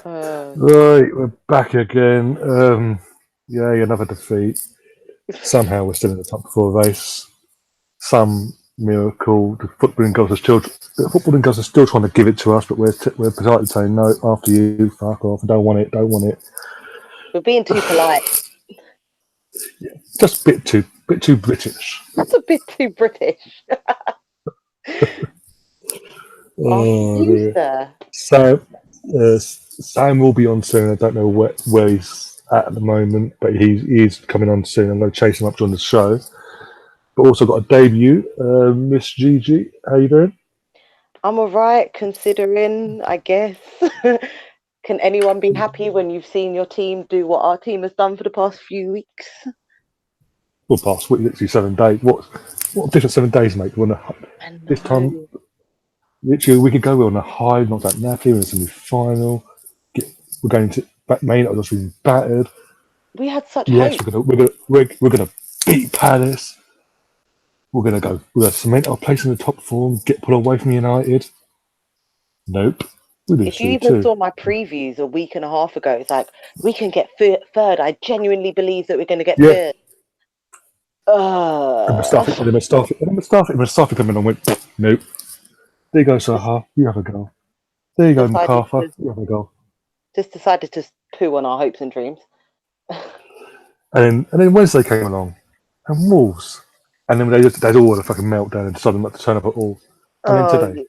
Right, we're back again. Yay, another defeat. Somehow we're still in the top four race. Some miracle. The footballing gods are still trying to give it to us, but we're politely saying no. After you, fuck off. Don't want it. Don't want it. We're being too polite. Yeah, just a bit too British. That's a bit too British. Oh, sir. So, Sam will be on soon. I don't know where he's at the moment, but he's coming on soon. I'm going to chase him up during the show. But also got a debut, Miss Gigi. How you doing? I'm alright, considering, I guess. Can anyone be happy when you've seen your team do what our team has done for the past few weeks? Well, past week, literally 7 days. What different 7 days, mate? We're on this time, literally a week ago, we were on a high, not that nappy, we're in the semi-final. We're going to back main. I was really battered. We had such Yes, hope. we're gonna beat Palace. We're gonna cement our place in the top four and get put away from United. Nope. If you even saw my previews a week and a half ago, it's like, we can get third. I genuinely believe that we're going to get third. And Mustafi coming on and went, nope. There you go, Saha. You have a goal. There you go, MacArthur. You have a goal. Just decided to poo on our hopes and dreams. And then Wednesday came along, and Wolves. And then they'd all had a fucking meltdown and decided not to turn up at all. And then today.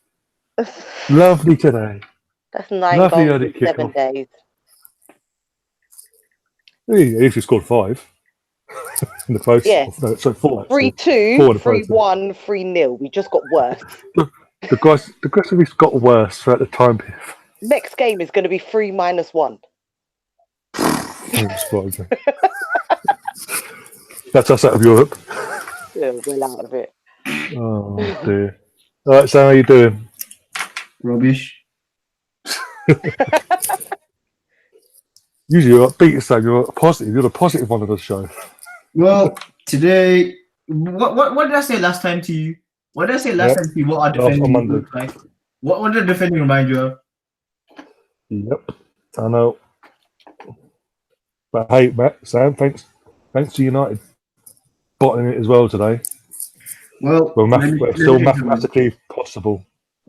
Lovely today. That's 9 goals in 7 days. He actually scored 5 in the post. Yeah. No, so 4. 3-2, 3-1, 3-0. We just got worse. The aggressiveness got worse throughout the time. Next game is going to be 3-1. That's us out of Europe. Yeah, we're out of it. Oh dear. All right, Sam, how you doing? Rubbish. Usually you're upbeat, Sam. You're positive. You're the positive one of the show. Well, today, what did I say last time to you? What did I say last time to you? What our defending looks like? What did the defending remind you of? Yep, I know. But hey, Sam, thanks to United bottoming it as well today. Well, we're still mathematically possible.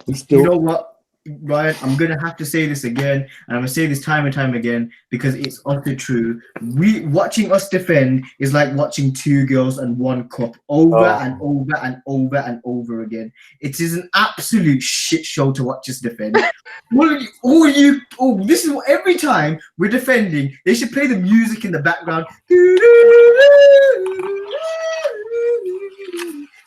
You know what, Ryan? I'm gonna have to say this again, and I'm gonna say this time and time again because it's utterly true. Watching us defend is like watching 2 girls and 1 cup over and over and over and over again. It is an absolute shit show to watch us defend. This is what, every time we're defending, they should play the music in the background.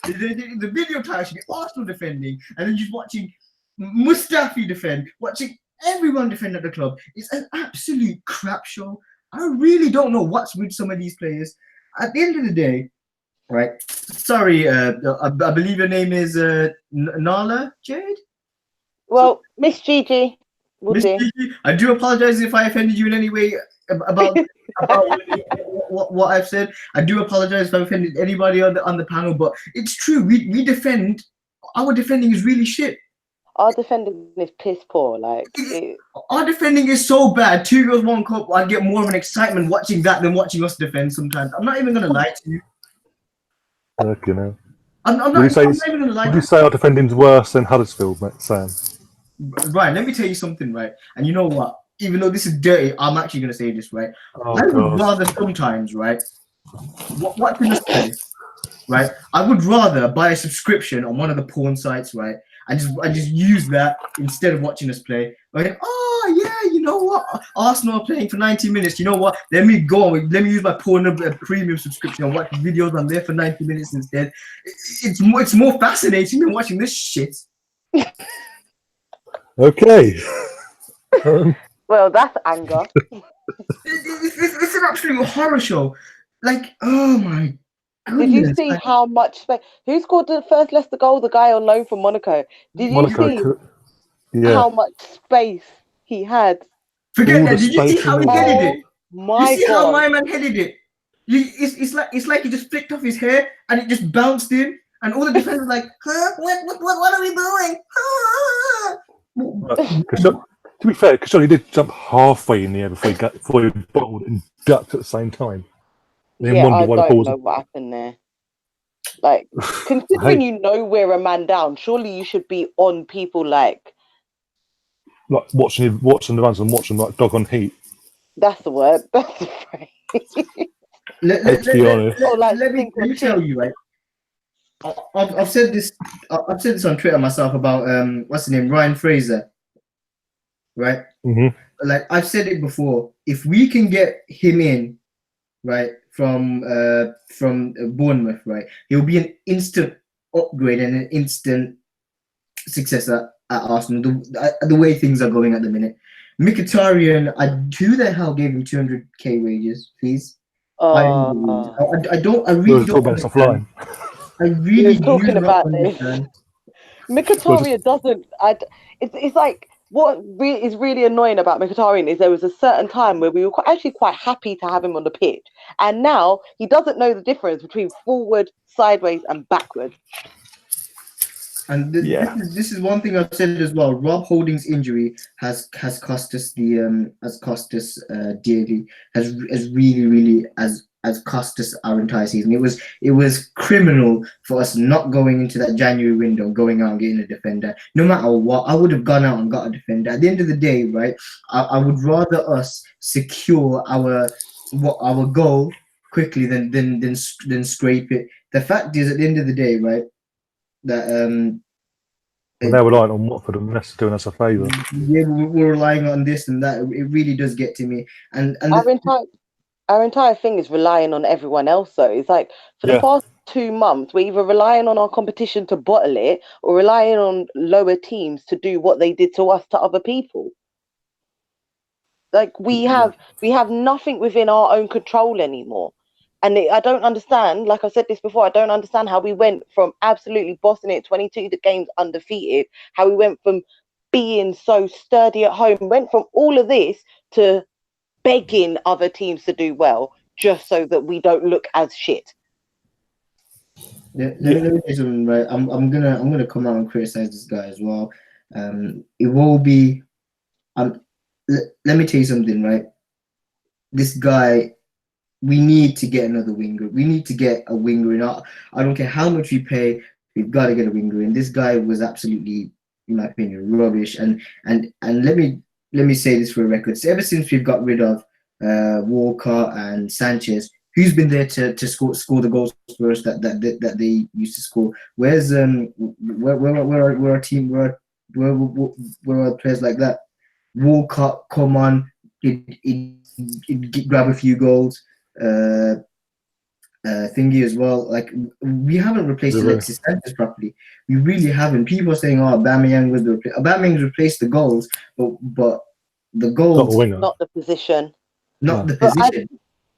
The video title should be Arsenal defending, and then just watching Mustafi defend, watching everyone defend at the club. It's an absolute crap show. I really don't know what's with some of these players. At the end of the day, right? Sorry, I believe your name is Nala Jade? Well, Miss Gigi. Miss Gigi, I do apologize if I offended you in any way about what I've said. I do apologize if I offended anybody on the panel, but it's true. We defend. Our defending is really shit. Our defending is piss poor. Our defending is so bad. 2 girls, 1 cup. I get more of an excitement watching that than watching us defend sometimes. I'm not even gonna lie to you. Okay, now. I'm not even gonna lie. Would you say our defending's worse than Huddersfield, mate, Sam? Right, let me tell you something, right? And you know what? Even though this is dirty, I'm actually gonna say this, right? I would rather sometimes, right? Watching us play, right? I would rather buy a subscription on one of the porn sites, right? I just use that instead of watching us play. Like, oh yeah, you know what? Arsenal are playing for 90 minutes. You know what? Let me use my porn premium subscription and watch videos on there for 90 minutes instead. It's more fascinating than watching this shit. Okay. Well, that's anger. It's an absolute horror show. Like, oh my goodness. Did you see how much space? Who scored the first Leicester goal? The guy on loan from Monaco. Did you see how much space he had? Forget that. Did you see how he headed it? My you see God. how my man headed it? It's like he just flicked off his hair and it just bounced in, and all the defenders were like, huh? What are we doing? To be fair, because he did jump halfway in the air before he bottled and ducked at the same time. Then Yeah, wondered I why the don't ball know what happened there. Like, was. considering you know we're a man down, surely you should be on people like watching the runs and watching like dog on heat. that's the word. That's the phrase. Let's be honest. Or like let sink or me tell chip. you, right? I've said this. I've said this on Twitter myself about what's his name, Ryan Fraser, right? Mm-hmm. Like I've said it before. If we can get him in, right, from Bournemouth, right, he'll be an instant upgrade and an instant success at Arsenal. The way things are going at the minute, Mkhitaryan, who the hell gave him 200k wages, please? I don't. I really don't understand. I He really was talking do not about this. understand. Mkhitaryan doesn't. It's like what is really annoying about Mkhitaryan is there was a certain time where we were actually quite happy to have him on the pitch, and now he doesn't know the difference between forward, sideways, and backwards. And this is one thing I've said as well. Rob Holding's injury has cost us dearly. Has really cost us our entire season. It was criminal for us not going into that January window, going out and getting a defender. No matter what, I would have gone out and got a defender. At the end of the day, right, I would rather us secure our goal quickly than scrape it. The fact is, at the end of the day, right, that they're relying on Watford and Leicester doing us a favour. Yeah, we're relying on this and that. It really does get to me. And our entire thing is relying on everyone else. Though it's like for the past 2 months, we're either relying on our competition to bottle it or relying on lower teams to do what they did to us to other people. Like we have nothing within our own control anymore. And I don't understand, like I said this before, I don't understand how we went from absolutely bossing it 22 games undefeated, how we went from being so sturdy at home, went from all of this to begging other teams to do well just so that we don't look as shit. Let me say something, right? I'm gonna come out and criticize this guy as well. It will be let me tell you something, right? This guy, we need to get another winger. We need to get a winger in. I don't care how much we pay, we've got to get a winger in. This guy was absolutely, in my opinion, rubbish. And let me say this for a record. So ever since we've got rid of Walker and Sanchez, who's been there to score the goals for us that they used to score? Where's where our team where are players like that? Walcott, come on, it grab a few goals. Thingy as well. Like we haven't replaced Alexis Sanchez properly. We really haven't. People are saying, "Oh, Aubameyang was Aubameyang's replaced the goals," but the goals, not the position, not the position.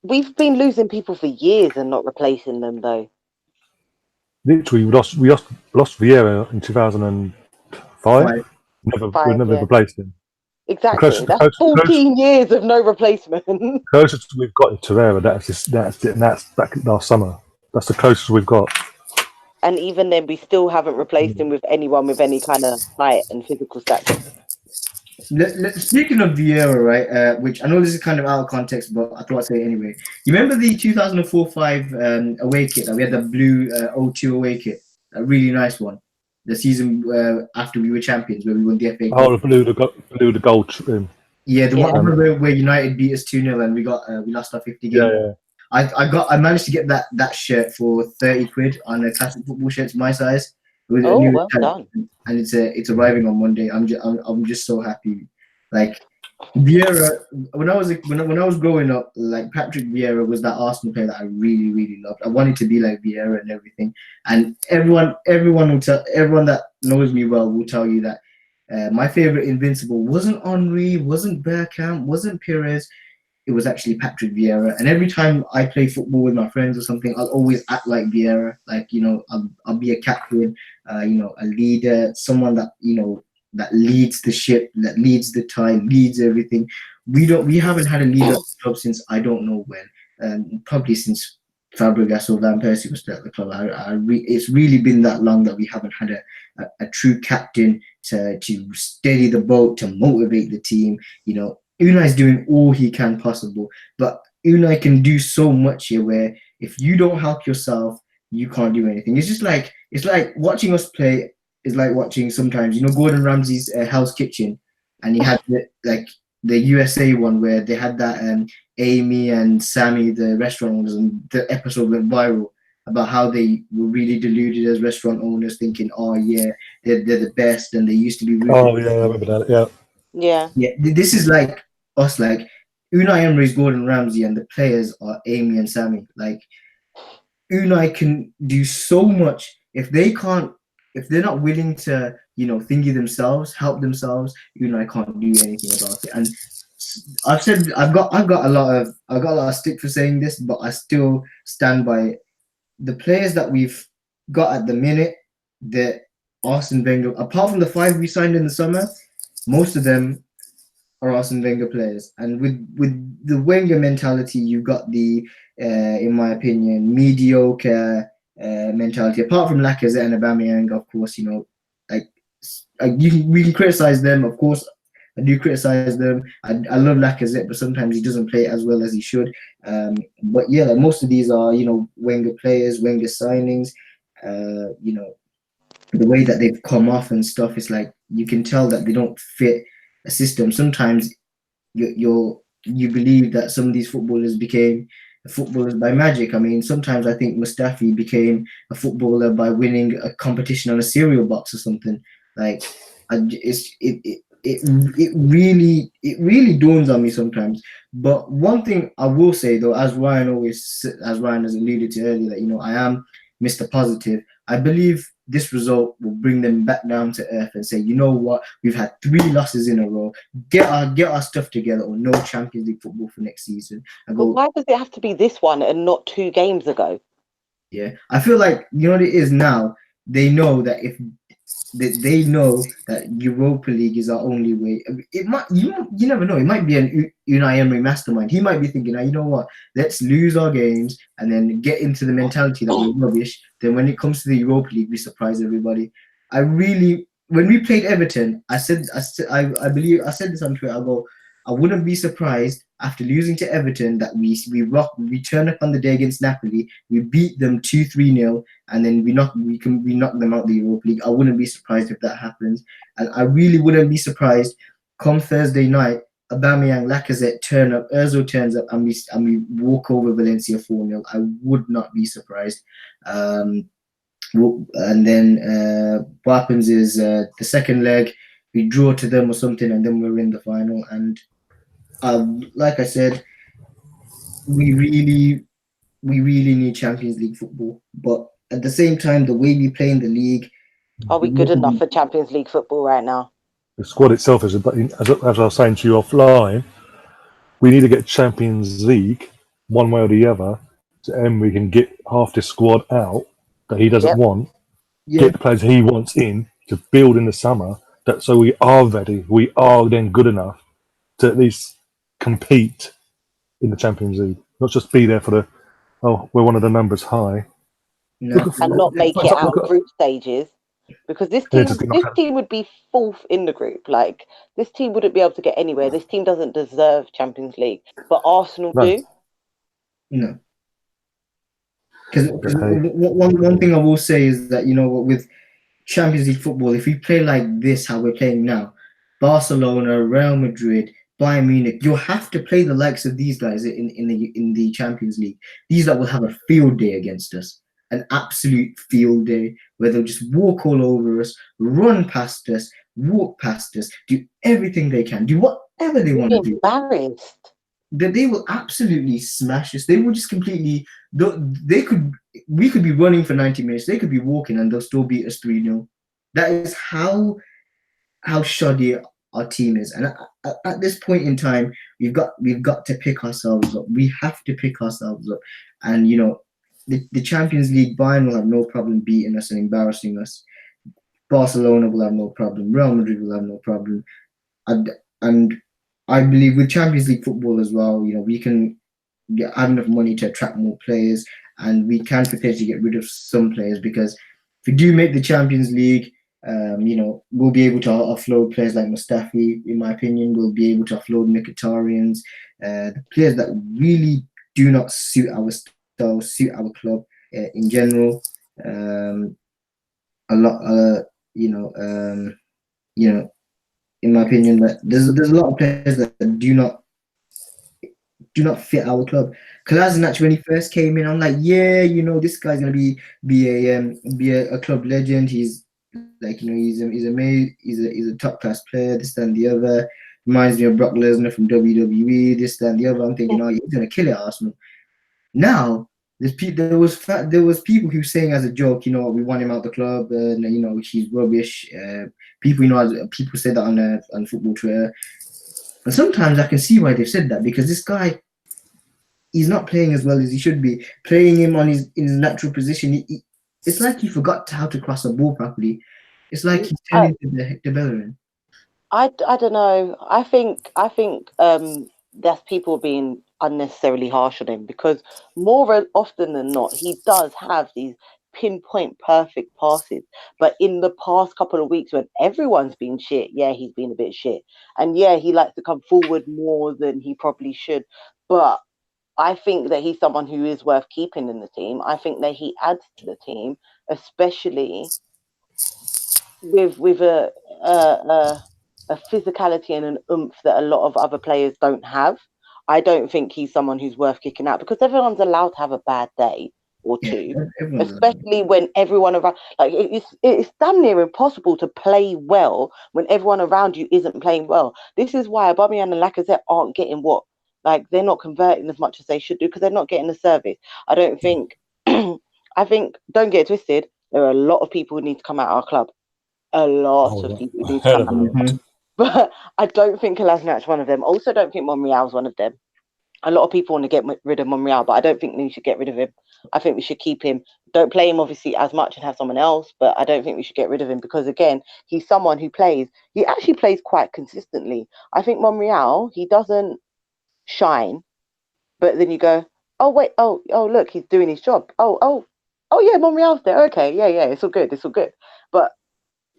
We've been losing people for years and not replacing them though. Literally, we lost Vieira in 2005. We never replaced him. Exactly. That's 14 years of no replacement. Closest we've got is Torreira. That's it. And that's back last summer. That's the closest we've got. And even then, we still haven't replaced him with anyone with any kind of height and physical stature. Speaking of Vieira, right, which I know this is kind of out of context, but I thought I'd say it anyway. You remember the 2004-05 away kit that we had, the blue 0-2 away kit? A really nice one. The season after we were champions, where we won the FA Cup. Oh, the gold trim. Yeah, the one where United beat us 2-0 and we lost our 50 game. Yeah. I managed to get that shirt for 30 quid on a classic football shirt to my size. Well done. And it's arriving on Monday. I'm just so happy. Like Vieira, when I was growing up, like Patrick Vieira was that Arsenal player that I really, really loved. I wanted to be like Vieira and everything. And everyone that knows me well will tell you that my favorite Invincible wasn't Henry, wasn't Bergkamp, wasn't Pires. It was actually Patrick Vieira. And every time I play football with my friends or something, I'll always act like Vieira. Like, I'll be a captain, a leader, someone that, that leads the ship, that leads the time, leads everything. We haven't had a leader club since I don't know when, probably since Fabregas or Van Persie was still at the club. It's really been that long that we haven't had a true captain to steady the boat, to motivate the team. You know, Unai's doing all he can possible, but Unai can do so much here where if you don't help yourself, you can't do anything. It's like watching us play is like watching sometimes, you know, Gordon Ramsay's Hell's Kitchen, and he had the USA one where they had that Amy and Sammy, the restaurant owners, and the episode went viral about how they were really deluded as restaurant owners, thinking, oh yeah, they're the best, and they used to be really. Oh yeah, I remember that. Yeah. Yeah. This is like us, like Unai Emery's Gordon Ramsay, and the players are Amy and Sammy. Like Unai can do so much if they're not willing to, you know, thingy themselves, help themselves. Unai can't do anything about it. And I've got a lot of stick for saying this, but I still stand by it. The players that we've got at the minute, that Arsene Wenger, apart from the 5 we signed in the summer, most of them are Arsene Wenger players. And with the Wenger mentality, you've got the, in my opinion, mediocre mentality. Apart from Lacazette and Aubameyang, of course, you know, like we can criticize them, of course. I do criticize them. I love Lacazette, but sometimes he doesn't play as well as he should. But yeah, like most of these are, you know, Wenger players, Wenger signings. You know, the way that they've come off and stuff, it's like you can tell that they don't fit a system. Sometimes you believe that some of these footballers became footballers by magic. I mean, sometimes I think Mustafi became a footballer by winning a competition on a cereal box or something. Like, it really dawns on me sometimes. But one thing I will say though, as Ryan has alluded to earlier, that, you know, I am Mr. Positive. I believe this result will bring them back down to earth and say, you know what, we've had 3 losses in a row. Get our stuff together, or no Champions League football for next season. But why does it have to be this one and not 2 games ago? Yeah, I feel like, you know what it is now. They know that if they know that Europa League is our only way. It might, you never know. It might be an Unai Emery mastermind. He might be thinking, you know what? Let's lose our games and then get into the mentality that we're rubbish. Then when it comes to the Europa League, we surprise everybody. When we played Everton, I believe I said this on Twitter. I wouldn't be surprised after losing to Everton that we turn up on the day against Napoli, we beat them 2-3-0, and then we knock them out the Europa League. I wouldn't be surprised if that happens, and I really wouldn't be surprised come Thursday night, Aubameyang, Lacazette turn up, Özil turns up, and we walk over Valencia 4-0. I would not be surprised. And then what happens is the second leg we draw to them or something, and then we're in the final. And like I said, we really need Champions League football. But at the same time, the way we play in the league, are we good enough for Champions League football right now? The squad itself is, as I was saying to you offline, we need to get Champions League one way or the other, and we can get half the squad out that he doesn't want, get the players he wants in to build in the summer. So we are ready. We are then good enough to at least compete in the Champions League, not just be there for we're one of the numbers high. No. And not make it out group stages, because this team would be 4th in the group. Like, this team wouldn't be able to get anywhere. This team doesn't deserve Champions League, but Arsenal do. No. Because one thing I will say is that, you know, with Champions League football, if we play like this, how we're playing now, Barcelona, Real Madrid, Bayern Munich, you'll have to play the likes of these guys in the Champions League. These that will have a field day against us, an absolute field day, where they'll just walk all over us, run past us, walk past us, do everything they can, do whatever they want to do. Embarrassed. They will absolutely smash us. They will just completely. We could be running for 90 minutes. They could be walking, and they'll still beat us 3-0. That is how shoddy our team is. And at this point in time, we've got to pick ourselves up. We have to pick ourselves up. And, you know, the Champions League, Bayern will have no problem beating us and embarrassing us. Barcelona will have no problem. Real Madrid will have no problem. And I believe with Champions League football as well, you know, we can have enough money to attract more players, and we can potentially get rid of some players, because if we do make the Champions League, We'll be able to offload players like Mustafi, in my opinion. We'll be able to offload Mkhitaryan's, the players that really do not suit our style, suit our club in general. A lot, in my opinion, that there's a lot of players that do not fit our club. Kolasinac, when he first came in, I'm like, yeah, this guy's gonna be a club legend. He's like, he's a top class player. This and the other. Reminds me of Brock Lesnar from WWE. This and the other. I'm thinking, oh, he's gonna kill it, Arsenal. Now there was people who saying as a joke, we want him out the club, and he's rubbish. People, people say that on football Twitter. And sometimes I can see why they've said that, because this guy, he's not playing as well as he should be. Playing him in his natural position, it's like he forgot how to cross a ball properly. It's like he's turning into the Bellerin. I don't know. I think that's people being unnecessarily harsh on him, because more often than not, he does have these pinpoint perfect passes. But in the past couple of weeks, when everyone's been shit, yeah, he's been a bit shit. And yeah, he likes to come forward more than he probably should. But I think that he's someone who is worth keeping in the team. I think that he adds to the team, especially with a physicality and an oomph that a lot of other players don't have. I don't think he's someone who's worth kicking out, because everyone's allowed to have a bad day or two, especially when everyone around, like, it's damn near impossible to play well when everyone around you isn't playing well. This is why Aubameyang and Lacazette aren't getting they're not converting as much as they should do, because they're not getting the service. I don't think I think, don't get it twisted, there are a lot of people who need to come out of our club. A lot of people who need to come out. But I don't think Kolasinac one of them. Also, don't think Monreal's one of them. A lot of people want to get rid of Monreal, but I don't think we should get rid of him. I think we should keep him. Don't play him, obviously, as much and have someone else, but I don't think we should get rid of him, because, again, he's someone who he actually plays quite consistently. I think Monreal, he doesn't shine, but then you go, oh, wait, oh, look, he's doing his job. Oh, yeah, Monreal's there. Okay, yeah, it's all good. But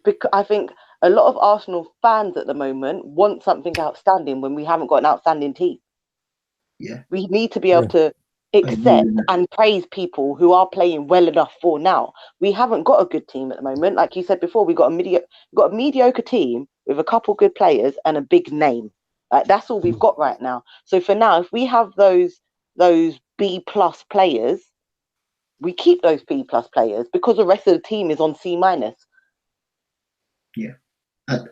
because I think a lot of Arsenal fans at the moment want something outstanding when we haven't got an outstanding team. Yeah, we need to be able to accept and praise people who are playing well enough for now. We haven't got a good team at the moment. Like you said before, we got a mediocre team with a couple good players and a big name. Like, that's all we've got right now. So for now, if we have those B+ players, we keep those B+ players, because the rest of the team is on C-. Yeah,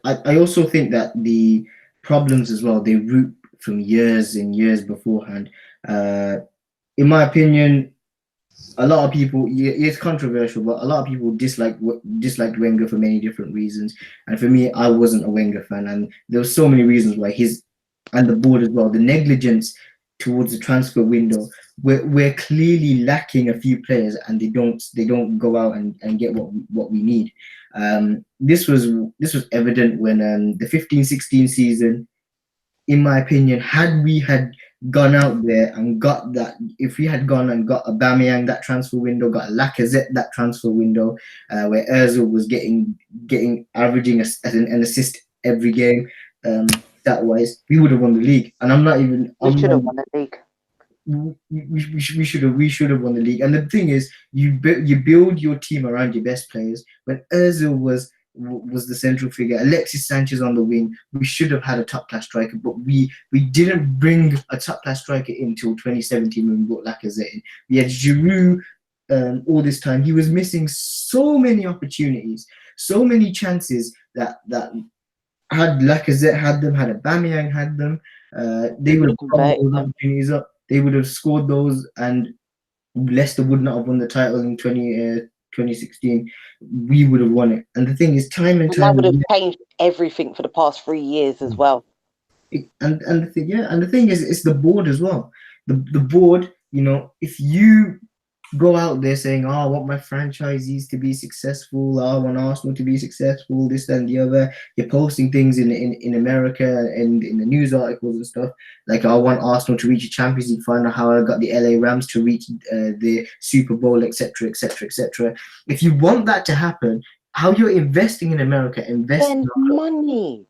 I also think that the problems as well, they root from years and years beforehand. In my opinion, a lot of people, it's controversial, but a lot of people disliked Wenger for many different reasons. And for me, I wasn't a Wenger fan, and there were so many reasons why. And the board as well, the negligence towards the transfer window. We're clearly lacking a few players, and they don't go out and get what we need. This was evident when the 15-16 season, in my opinion, had we gone out there and got that, if we had gone and got Aubameyang that transfer window, got Lacazette that transfer window, where Ozil was averaging an assist every game, that wise, we would have won the league. And We should have won the league. We should have won the league. And the thing is, you build your team around your best players. When Ozil was the central figure, Alexis Sanchez on the wing, we should have had a top class striker, but we didn't bring a top class striker in until 2017 when we brought Lacazette in. We had Giroud all this time. He was missing so many opportunities, so many chances that had Lacazette had them, had Aubameyang had them, they would have got those opportunities up. They would have scored those, and Leicester would not have won the title in 2016. We would have won it. And the thing is, time and time, that would have changed everything for the past 3 years as well. And the thing is, it's the board as well. The board, if you go out there saying, I want my franchisees to be successful, I want Arsenal to be successful, this and the other. You're posting things in America and in the news articles and stuff, like, I want Arsenal to reach a Champions League final, how I got the LA Rams to reach the Super Bowl, etc., etc., etc. If you want that to happen, how you're investing in America, invest in Spend our club. money.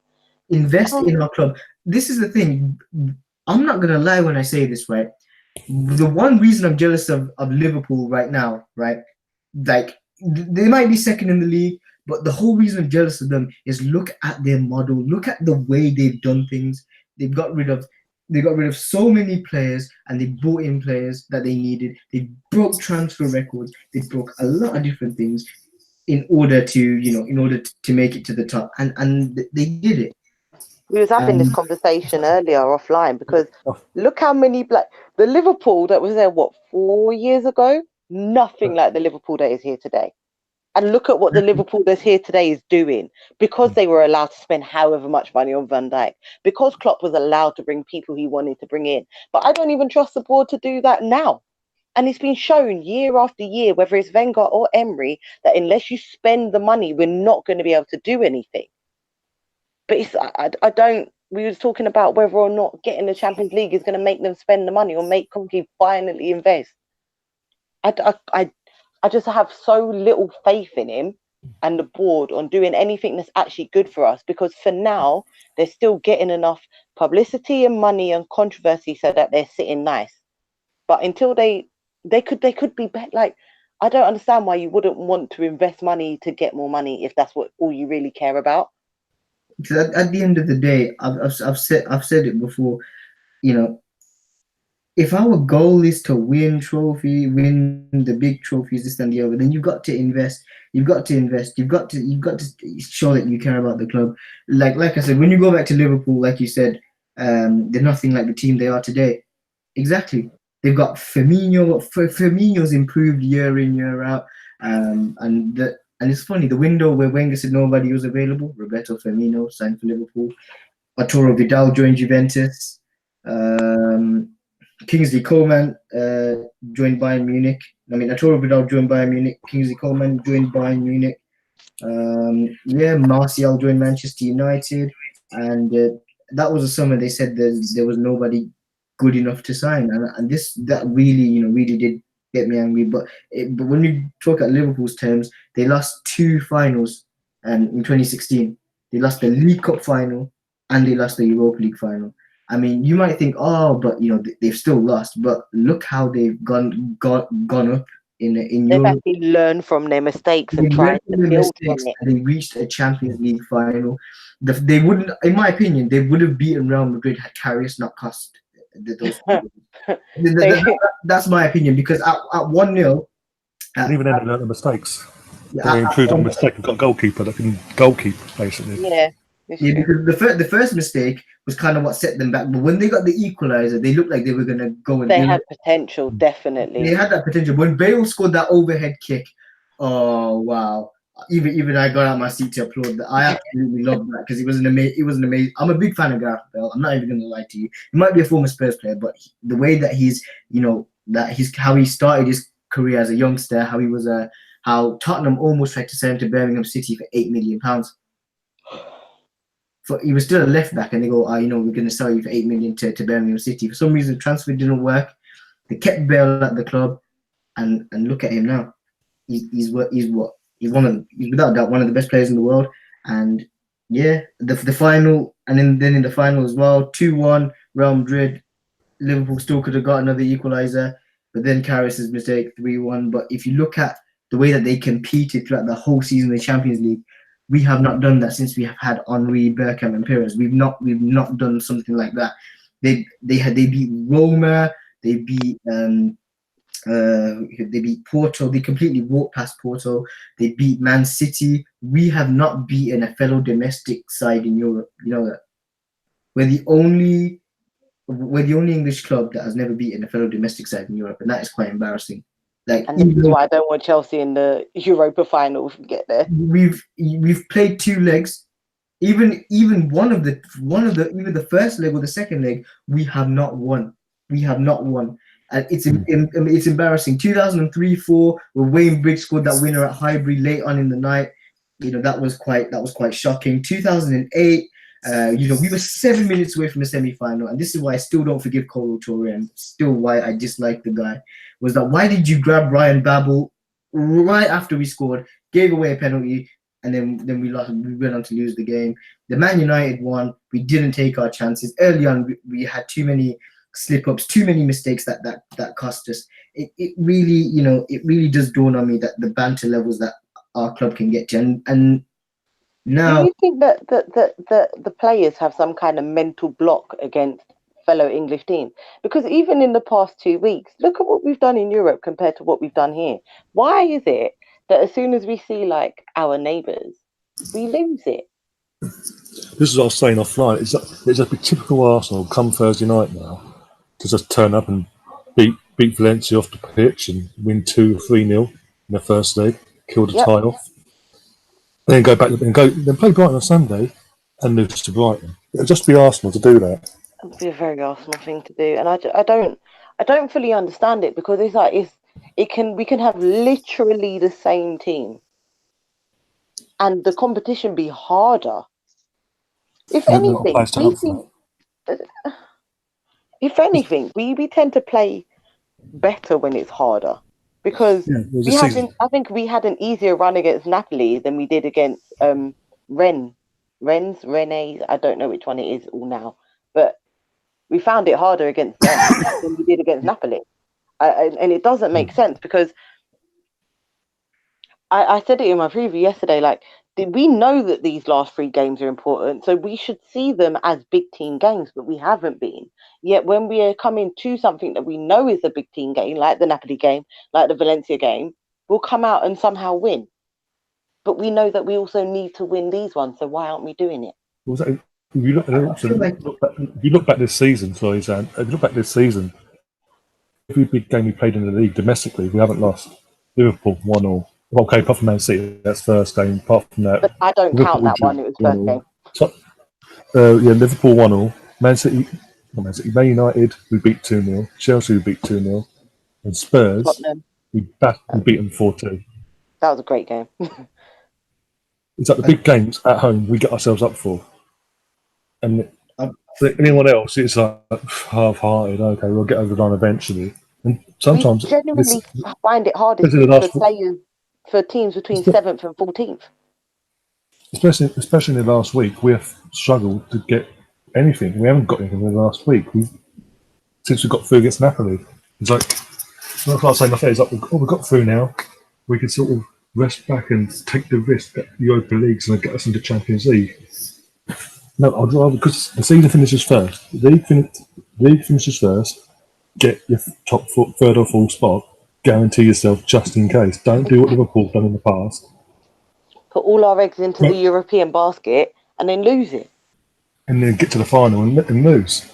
Invest Oh. in our club. This is the thing. I'm not gonna lie when I say this, right? The one reason I'm jealous of Liverpool right now, right? Like they might be second in the league, but the whole reason I'm jealous of them is look at their model, look at the way they've done things. They've got rid of so many players, and they brought in players that they needed. They broke transfer records. They broke a lot of different things in order to, to make it to the top, and they did it. We was having this conversation earlier offline because look how many the Liverpool that was there 4 years ago, nothing like the Liverpool that is here today. And look at what the Liverpool that's here today is doing because they were allowed to spend however much money on Van Dijk, because Klopp was allowed to bring people he wanted to bring in. But I don't even trust the board to do that now. And it's been shown year after year, whether it's Wenger or Emery, that unless you spend the money, we're not going to be able to do anything. But it's, I don't. We were talking about whether or not getting the Champions League is going to make them spend the money or make Conky finally invest. I just have so little faith in him and the board on doing anything that's actually good for us, because for now they're still getting enough publicity and money and controversy so that they're sitting nice. But until they could be like, I don't understand why you wouldn't want to invest money to get more money if that's what all you really care about. Because at the end of the day, I've said it before, if our goal is to win the big trophies, this and the other, then you've got to invest. You've got to invest. You've got to show that you care about the club. Like I said, when you go back to Liverpool, like you said, they're nothing like the team they are today. Exactly. They've got Firmino. Firmino's improved year in, year out. And it's funny, the window where Wenger said nobody was available, Roberto Firmino signed for Liverpool. Arturo Vidal joined Juventus. Kingsley Coman joined Bayern Munich. Arturo Vidal joined Bayern Munich. Kingsley Coman joined Bayern Munich. Martial joined Manchester United. And that was a summer they said there was nobody good enough to sign. And that really did get me angry. But when you talk at Liverpool's terms, they lost 2 finals in 2016. They lost the League Cup final and they lost the Europa League final. You might think, but they've still lost. But look how they've gone up in They've Europe. actually learned from their mistakes and tried to build from it. And they reached a Champions League final. They wouldn't, in my opinion, they would have beaten Real Madrid had Karius not cost those. That's my opinion, because at 1-0, even then they learned the mistakes. They improved on the mistake and got a goalkeeper that can goalkeep, basically. Yeah. Because the first mistake was kind of what set them back. But when they got the equaliser, they looked like they were going to go and they had potential, definitely. They had that potential. When Bale scored that overhead kick, oh wow! Even I got out of my seat to applaud that. I absolutely loved that because it was an amazing. I'm a big fan of Gareth Bale. I'm not even going to lie to you. He might be a former Spurs player, but the way that how he started his career as a youngster, how Tottenham almost tried to send him to Birmingham City for £8 million. He was still a left back, and they go, we're going to sell you for £8 million to Birmingham City. For some reason, the transfer didn't work. They kept Bale at the club, and look at him now. He's without doubt one of the best players in the world. And yeah, the final, and then in the final as well, 2-1 Real Madrid. Liverpool still could have got another equaliser, but then Karius' mistake, 3-1. But if you look at the way that they competed throughout the whole season of the Champions League, we have not done that since we have had Henry, Bergkamp, and Pires. We've not done something like that. They beat Roma. They beat Porto. They completely walked past Porto. They beat Man City. We have not beaten a fellow domestic side in Europe. You know that. We're the only English club that has never beaten a fellow domestic side in Europe, and that is quite embarrassing. And this is why I don't want Chelsea in the Europa final if we get there. We've played 2 legs. Even even the first leg or the second leg, we have not won. And it's embarrassing. 2003-04, when Wayne Briggs scored that winner at Highbury late on in the night. That was quite shocking. 2008. We were 7 minutes away from the semi-final, and this is why I still don't forgive Kolo Touré, and still why I dislike the guy. Was that why did you grab Ryan Babel right after we scored, gave away a penalty, and then we lost. We went on to lose the game. The Man United one, we didn't take our chances early on. We had too many slip-ups, too many mistakes that cost us. It really, it really does dawn on me that the banter levels that our club can get to, and now. Do you think that the players have some kind of mental block against fellow English teams? Because even in the past 2 weeks, look at what we've done in Europe compared to what we've done here. Why is it that as soon as we see like our neighbours, we lose it? This is what I was saying offline. It's a typical Arsenal come Thursday night now to just turn up and beat Valencia off the pitch and win 2-3-0 in the first leg, kill the tie off. Then go back and then play Brighton on Sunday and lose to Brighton. It'll just be Arsenal to do that. It'd be a very Arsenal thing to do, and I don't fully understand it, because it's like we can have literally the same team, and the competition be harder. If anything, we tend to play better when it's harder, because I think we had an easier run against Napoli than we did against Rennes. I don't know which one it is all now, but we found it harder against them than we did against Napoli, and it doesn't make sense, because I said it in my preview yesterday. Like, we know that these last 3 games are important, so we should see them as big team games, but we haven't been. Yet when we are coming to something that we know is a big team game, like the Napoli game, like the Valencia game, we'll come out and somehow win. But we know that we also need to win these ones, so why aren't we doing it? If you look back this season, every big game we played in the league domestically, we haven't lost. Liverpool 1-1. Okay, apart from Man City, that's first game. Apart from that, but I don't count that one. It was first game. So, Liverpool 1-1. Man United, we beat 2-0. Chelsea, we beat 2-0. And Spurs, we beat them 4-2. That was a great game. It's like the big games at home we get ourselves up for. And for anyone else, it's like half-hearted. Okay, we'll get over the line eventually. And sometimes we genuinely find it harder for teams between 7th and 14th. Especially in the last week, we have struggled to get anything. We haven't got anything in the last week. Since we got through against Napoli, it's like I can't say nothing. It's like we got through now. We can sort of rest back and take the risk at the Europa Leagues and get us into Champions League. No, I'd rather, because the season finishes first. The league finishes first. Get your top 3rd or 4th spot. Guarantee yourself just in case. Don't do what Liverpool's done in the past. Put all our eggs into the European basket and then lose it. And then get to the final and lose.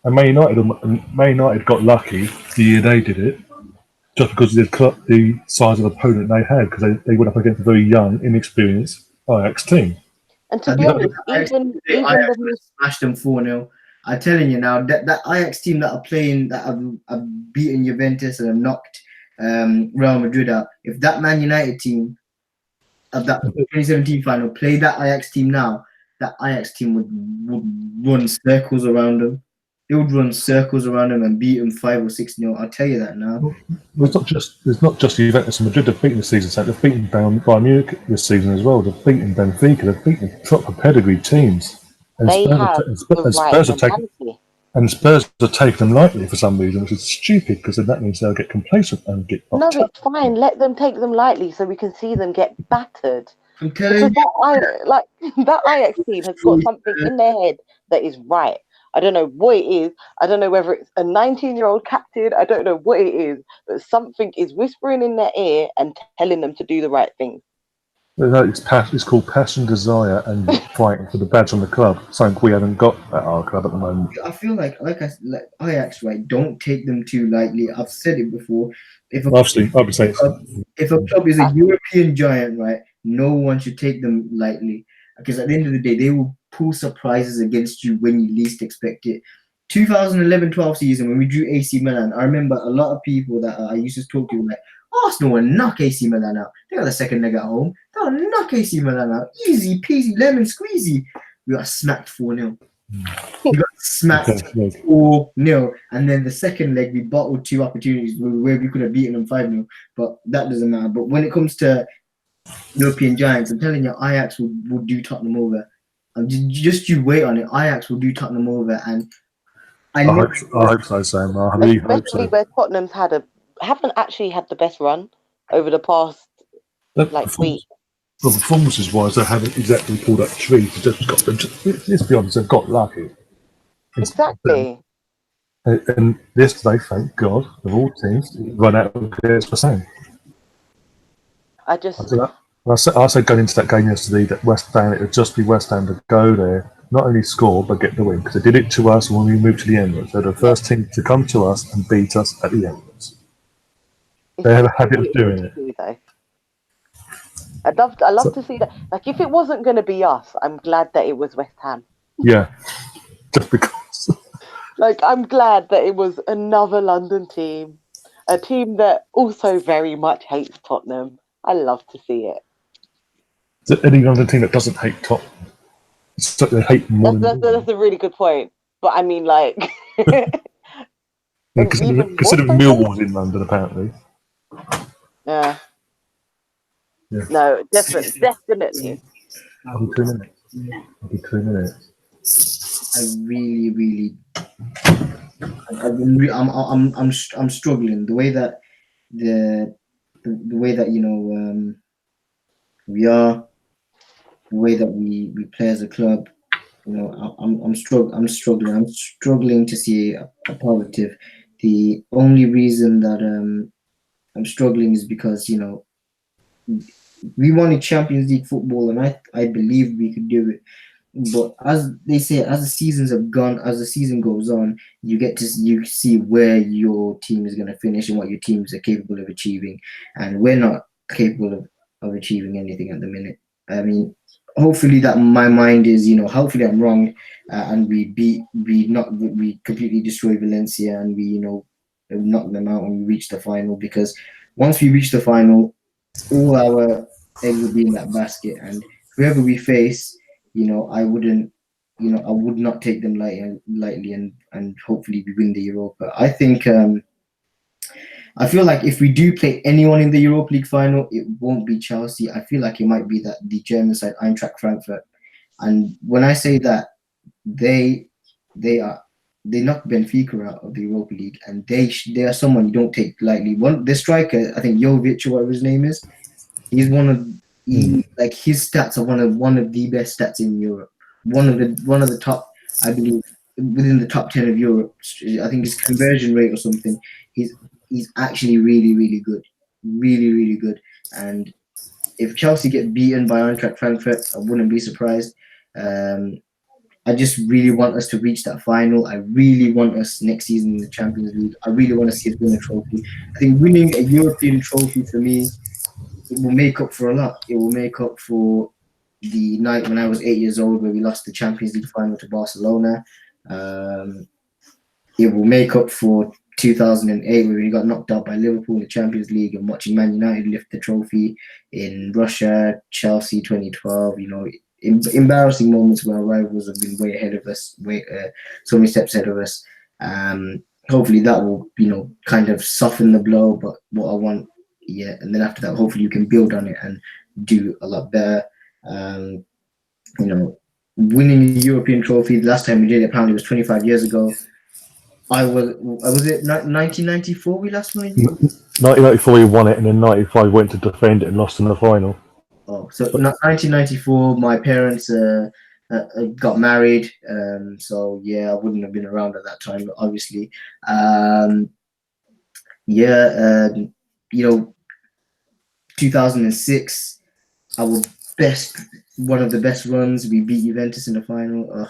And Man United got lucky the year they did it, just because of the size of opponent they had, because they went up against a very young, inexperienced Ajax team. And to be honest, even Ajax smashed them 4-0. I'm telling you now, that Ajax team that are playing, that have beaten Juventus and have knocked Real Madrid out, if that Man United team of that 2017 final play that Ajax team now, that Ajax team would run circles around them. They would run circles around them and beat them 5 or 6-0. I'll tell you that now. Well, it's not just Juventus and Madrid they've beaten this season. So they've beaten Bayern Munich this season as well. They've beaten Benfica. They've beaten proper pedigree teams. And Spurs are taking them lightly for some reason, which is stupid, because then that means they'll get complacent and get. No, it's fine. Let them take them lightly so we can see them get battered. I'm telling you, that Ajax team has got something in their head that is right. I don't know what it is. I don't know whether it's a 19-year-old captain. I don't know what it is, but something is whispering in their ear and telling them to do the right thing. It's called passion, desire, and fighting for the badge on the club. Something we haven't got at our club at the moment. I feel like Ajax, right? Don't take them too lightly. I've said it before. If a club is a European giant, right, no one should take them lightly, because at the end of the day, they will pull surprises against you when you least expect it. 2011-12 season, when we drew AC Milan, I remember a lot of people that I used to talk to like, Arsenal will knock AC Milan out. They got the second leg at home. They'll knock AC Milan out. Easy peasy, lemon squeezy. We got smacked 4-0. We got smacked 4-0. And then the second leg, we bottled 2 opportunities where we could have beaten them 5-0. But that doesn't matter. But when it comes to European giants. I'm telling you, Ajax would do Tottenham over. Just you wait on it. Ajax will do Tottenham over, and I hope so, Sam. I really hope especially so. where Tottenham's haven't actually had the best run over the past week. Well, performances wise, they haven't exactly pulled up trees. Let's be honest, they've got lucky. Exactly. And yesterday, thank God, of all teams, run out of players for same. I said going into that game yesterday that West Ham, it would just be West Ham to go there, not only score but get the win, because they did it to us when we moved to the Emirates. They're the first team to come to us and beat us at the Emirates. They have a habit of doing it. Though. I'd love to see that. Like, if it wasn't going to be us, I'm glad that it was West Ham. Yeah, just because. Like, I'm glad that it was another London team, a team that also very much hates Tottenham. I love to see it. Is there any London team that doesn't hate Tottenham? They hate more. That's a really good point. But I mean, like, consider Millwall's in London, apparently. Yeah. No, definitely. I'll be 2 minutes. I'm struggling. The way that the way that we are, the way that we play as a club, I'm struggling. I'm struggling to see a positive. The only reason that I'm struggling is because we wanted Champions League football, and I believe we could do it. But as they say, as the season goes on, you see where your team is going to finish and what your teams are capable of achieving, and we're not capable of achieving anything at the minute. I mean, hopefully that my mind is, hopefully I'm wrong, and we completely destroy Valencia and we knock them out and we reach the final, because once we reach the final, all our eggs will be in that basket, and whoever we face, I would not take them lightly, and hopefully we win the Europa. I think I feel like if we do play anyone in the Europa League final, it won't be Chelsea. I feel like it might be the German side, Eintracht Frankfurt. And when I say that, they knocked Benfica out of the Europa League, and they are someone you don't take lightly. The striker, I think Jovic or whatever his name is, he's like his stats are one of the best stats in Europe. One of the top, I believe, within the top 10 of Europe. I think his conversion rate or something. He's actually really, really good, really, really good. And if Chelsea get beaten by Eintracht Frankfurt, I wouldn't be surprised. I just really want us to reach that final. I really want us next season in the Champions League. I really want to see us win a trophy. I think winning a European trophy for me, it will make up for a lot. It will make up for the night when I was 8 years old where we lost the Champions League final to Barcelona. It will make up for 2008 where we got knocked out by Liverpool in the Champions League, and watching Man United lift the trophy in Russia, Chelsea 2012. Embarrassing moments where our rivals have been way ahead of us, so many steps ahead of us. Hopefully that will, kind of soften the blow. But what I want, and then after that, hopefully you can build on it and do a lot better. Winning the European trophy, the last time we did it apparently was 25 years ago. Was it 1994 we last won it? 1994 we won it, and then 95 went to defend it and lost in the final. Oh, so 1994, my parents got married, so I wouldn't have been around at that time, obviously. 2006, one of the best runs. We beat Juventus in the final.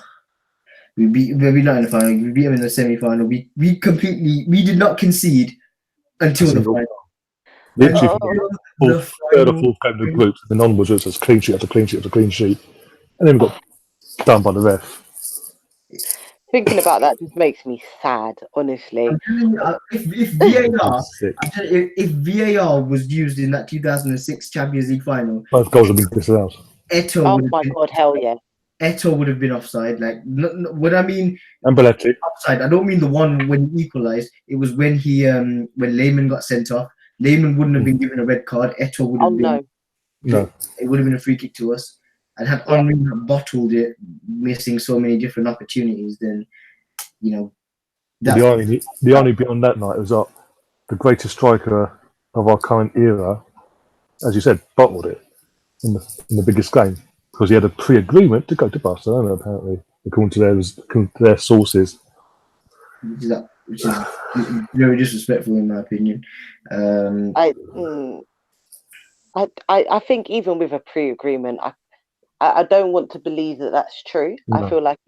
We not in the final. We beat them in the semi-final. We did not concede until the final. Literally, third or fourth game of the group, and then onwards it was clean sheet after clean sheet after clean sheet, and then we got done by the ref. Thinking about that just makes me sad, honestly. If VAR was used in that 2006 Champions League final, both goals would be disallowed. Hell yeah! Eto'o would have been offside. Like, what I mean, and Belletti offside. I don't mean the one when he equalised. It was when when Lehmann got sent off. Lehmann wouldn't have been given a red card. Eto'o would have been. No. It would have been a free kick to us. And had Henry bottled it, missing so many different opportunities, then, you know, The only beyond that night was the greatest striker of our current era, as you said, bottled it in the biggest game because he had a pre-agreement to go to Barcelona, apparently, according to their sources. Which is very disrespectful, in my opinion. I think even with a pre-agreement, I don't want to believe that that's true. No. I feel like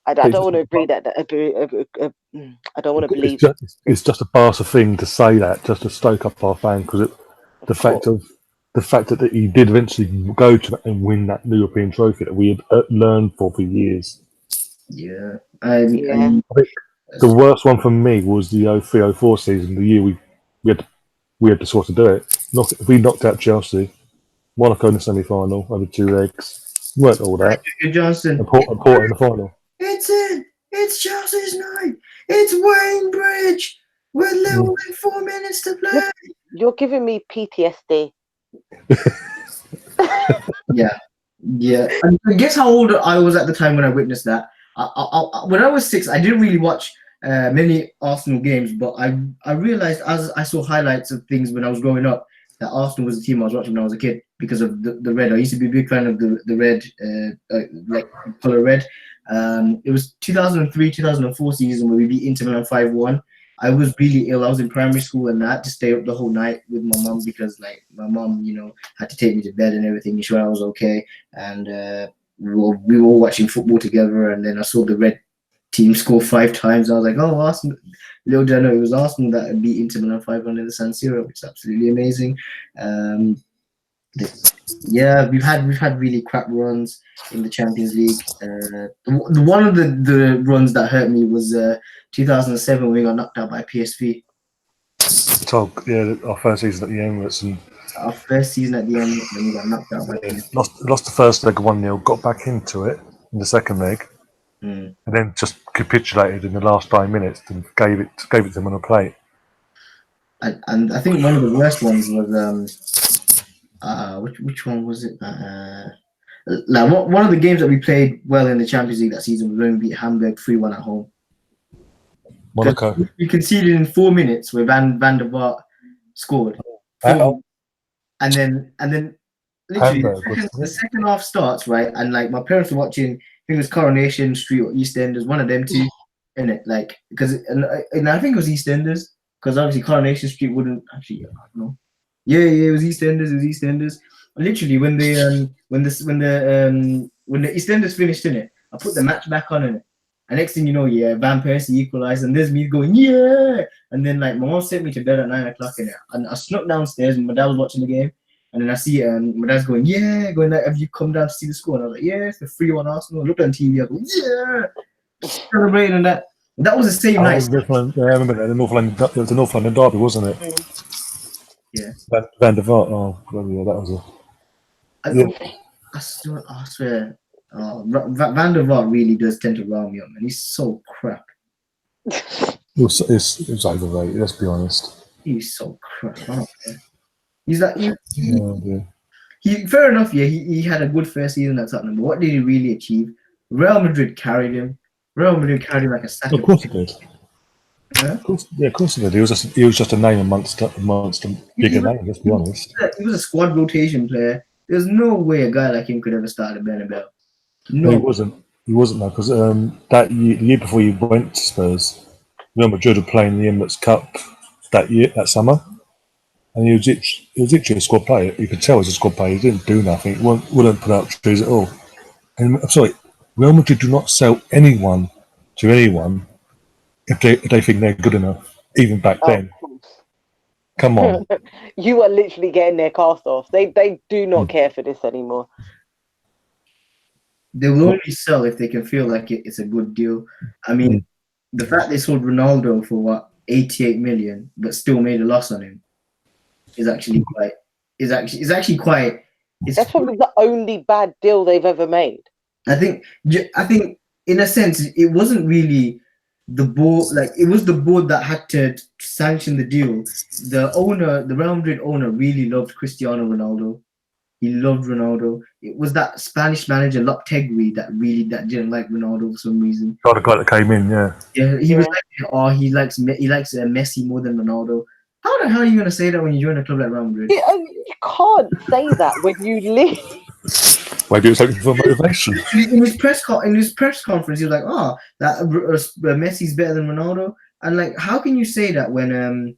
I don't want to agree that. I don't want to believe. It's just a Barca thing to say that, just to stoke up our fan, because the fact that he did eventually go to and win that European trophy that we had learned for years. Yeah, I think the worst one for me was the 03-04 season, the year we had to sort of do it. We knocked out Chelsea, Monaco in the semi-final over 2 legs. Weren't all that. Johnson. And Port in the final. It's Chelsea's night. It's Wayne Bridge. We're literally 4 minutes to play. You're giving me PTSD. Yeah. And guess how old I was at the time when I witnessed that? When I was 6, I didn't really watch many Arsenal games, but I realized as I saw highlights of things when I was growing up that Arsenal was the team I was watching when I was a kid because of the red. I used to be a big fan of the red, like color red. It was 2003-2004 season where we beat Inter Milan 5-1. I was really ill. I was in primary school and I had to stay up the whole night with my mum because like my mum, had to take me to bed and everything, ensure I was okay. And we were all watching football together. And then I saw the red team score 5 times. I was like, oh, Arsenal. Little did I know it was Arsenal that beat Inter Milan 5-1 in the San Siro, which is absolutely amazing. Yeah, we've had really crap runs in the Champions League. One of the runs that hurt me was 2007 when we got knocked out by PSV. Our first season at the Emirates. Our first season at the Emirates when we got knocked out by PSV. Lost the first leg 1-0, got back into it in the second leg, and then just capitulated in the last 5 minutes and gave it to them on a plate. And I think one of the worst ones was which one was it? One of the games that we played well in the Champions League that season was when we beat Hamburg 3-1 at home. Monaco. We conceded in 4 minutes where Van der Vaart scored. And then literally the second half starts, right? And like my parents were watching, I think it was Coronation Street or EastEnders, one of them two, innit? Like because and I think it was EastEnders because obviously Coronation Street wouldn't actually. I don't know. Yeah, it was EastEnders. Literally, when the EastEnders finished in it, I put the match back on in it. And next thing you know, Van Persie equalized, and there's me going, yeah. And then like my mom sent me to bed at 9 o'clock in it, and I snuck downstairs, and my dad was watching the game, and then I see my dad's going, like, have you come down to see the score? And I was like, yeah, it's the 3-1 Arsenal. I looked on TV, I go, yeah, celebrating and that. That was the same night. I remember that. It was the North London derby, wasn't it? Yeah. Van der Vaart. Oh, God, yeah, that was I swear. Van der Vaart really does tend to rile me up, man. He's so crap. It's overrated, let's be honest. He's so crap. He's like, fair enough, he had a good first season at Tottenham, but what did he really achieve? Real Madrid carried him. Like a sack. Of course he did. Yeah? Of course he did. He was just a name amongst a bigger name, let's be honest. He was a squad rotation player. There's no way a guy like him could ever start at Bernabeu. No, he wasn't. He wasn't though, because the year before he went to Spurs, Real Madrid were playing the Emirates Cup that summer, and he was literally a squad player. You could tell he was a squad player. He didn't do nothing. He wouldn't put out trees at all. And I'm sorry, Real Madrid do not sell anyone to anyone if they think they're good enough, even back then. Come on. You are literally getting their cast off. They do not care for this anymore. They will only sell if they can feel like it's a good deal. I mean, the fact they sold Ronaldo for 88 million, but still made a loss on him, is actually quite. That's probably the only bad deal they've ever made. I think in a sense it wasn't really the board, like it was the board that had to sanction the deal. The owner, the Real Madrid owner, really loved Cristiano Ronaldo. He loved Ronaldo. It was that Spanish manager Lopetegui that didn't like Ronaldo for some reason. Got the guy that came in, yeah. Yeah, he was like, oh, he likes Messi more than Ronaldo. How the hell are you gonna say that when you join a club like Real Madrid? You can't say that when you leave. Maybe it was looking for motivation. In his press conference, he was like, "Oh, that Messi's better than Ronaldo." And like, how can you say that when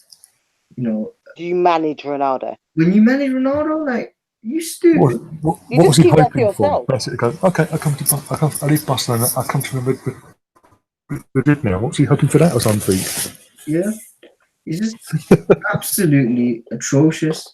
you know, Do you manage Ronaldo? when you manage Ronaldo, like you stupid. What was he hoping for? Basically, go, okay, I leave Barcelona. I come to Madrid now. What's he hoping for that or something? Yeah, he's just absolutely atrocious.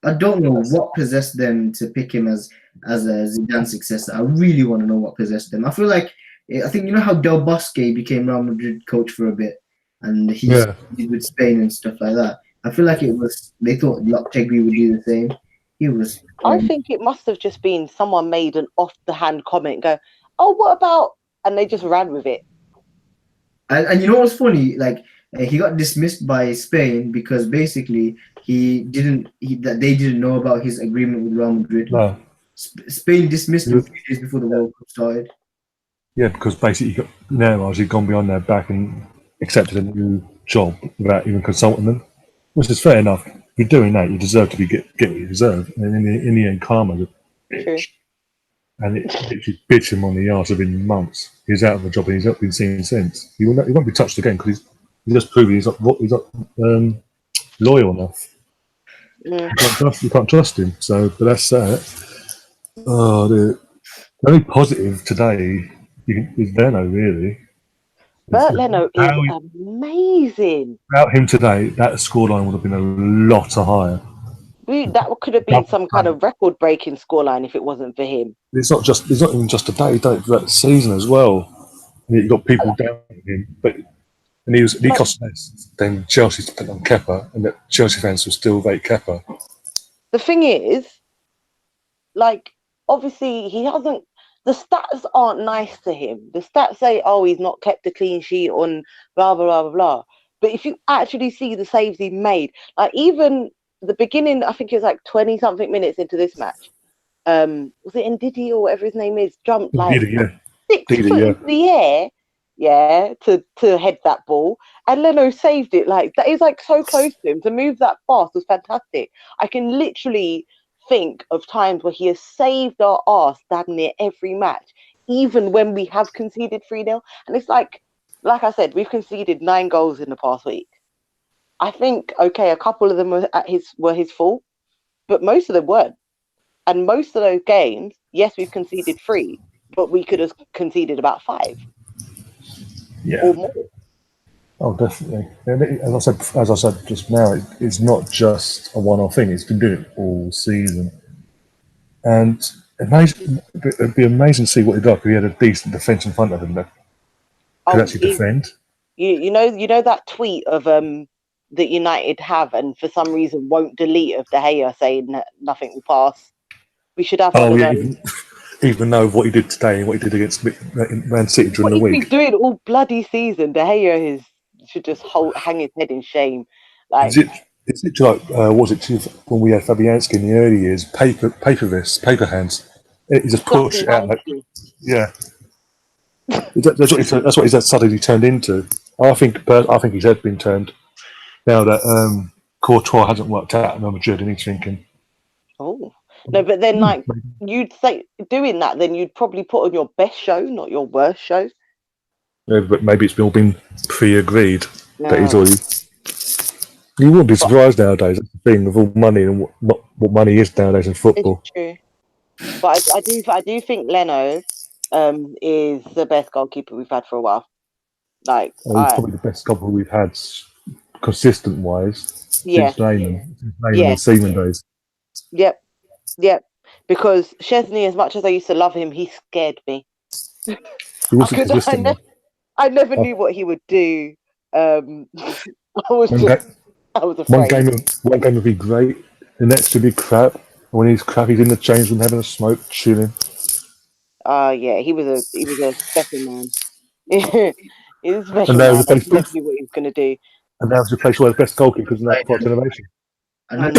I don't know what possessed them to pick him as a Zidane successor. I really want to know what possessed them. I think you know how Del Bosque became Real Madrid coach for a bit, and he's with Spain and stuff like that. I feel like they thought Lopetegui would do the same. He was. I think it must have just been someone made an off the hand comment, and go, "Oh, what about?" And they just ran with it. And you know what's funny? Like he got dismissed by Spain because basically they didn't know about his agreement with Real Madrid. No. Spain dismissed him a few days before the World Cup started. Yeah, because basically he'd gone behind their back and accepted a new job without even consulting them, which is fair enough. If you're doing that, you deserve to get what you deserve. And in the end, karma's a bitch. True. And it literally bit him on the arse within months. He's out of the job and he's not been seen since. He won't be touched again because he's just proving he's not loyal enough. Yeah. You can't trust him. So, but that's that. Oh, the only positive today is Leno, really. Bert Leno is amazing. Without him today, that scoreline would have been a lot higher. That could have been some kind of record-breaking scoreline if it wasn't for him. It's not even just today. That season as well. You've got people doubting him, and he cost less than Chelsea spent on Kepa, and that Chelsea fans will still rate Kepa. The thing is, like, obviously he hasn't. The stats aren't nice to him. The stats say, "Oh, he's not kept a clean sheet on blah blah blah blah blah." But if you actually see the saves he made, like even the beginning, I think it was like 20-something minutes into this match. Was it Ndidi or whatever his name is? Jumped like 6 foot into the air, to head that ball, and Leno saved it. Like that is like so close to him. To move that fast was fantastic. I can literally think of times where he has saved our arse damn near every match, even when we have conceded 3-0. And it's like I said, we've conceded 9 goals in the past week. I think, okay, a couple of them were his fault, but most of them weren't. And most of those games, yes, we've conceded 3, but we could have conceded about 5. Yeah. Or more. Oh, definitely. As I said just now, it's not just a one-off thing. It's been doing it all season. And it'd be amazing to see what he'd like if he had a decent defence in front of him that could actually defend. You know that tweet of that United have and for some reason won't delete of De Gea saying that nothing will pass. We should have one of those. Even though what he did today and what he did against Man City during the week. He's doing all bloody season. De Gea should just hang his head in shame. Like, is it like was it when we had Fabianski in the early years? Paper hands. He just pushed it out. Like, yeah. That's what he's suddenly turned into. I think his head's been turned now that Courtois hasn't worked out at Real Madrid, and he's thinking, oh no, but then like you'd say doing that, then you'd probably put on your best show, not your worst show. Yeah, but maybe it's all been pre-agreed that he's already. You wouldn't be surprised nowadays. That's the thing with all money and what money is nowadays in football. It's true, but I do think Leno is the best goalkeeper we've had for a while. Like, he's probably the best goalkeeper we've had, consistent wise, since Lehmann and Seaman days. Yep. Because Szczesny, as much as I used to love him, he scared me. I never knew what he would do. I was afraid. One game would be great. The next would be crap. When he's crap, he's in the change room having a smoke, chilling. Yeah, he was a special man. He's a special now man. he's That's replaced Booth, exactly what he's going to do. and now he's replaced one of the best goalkeepers in that Fox generation. I know.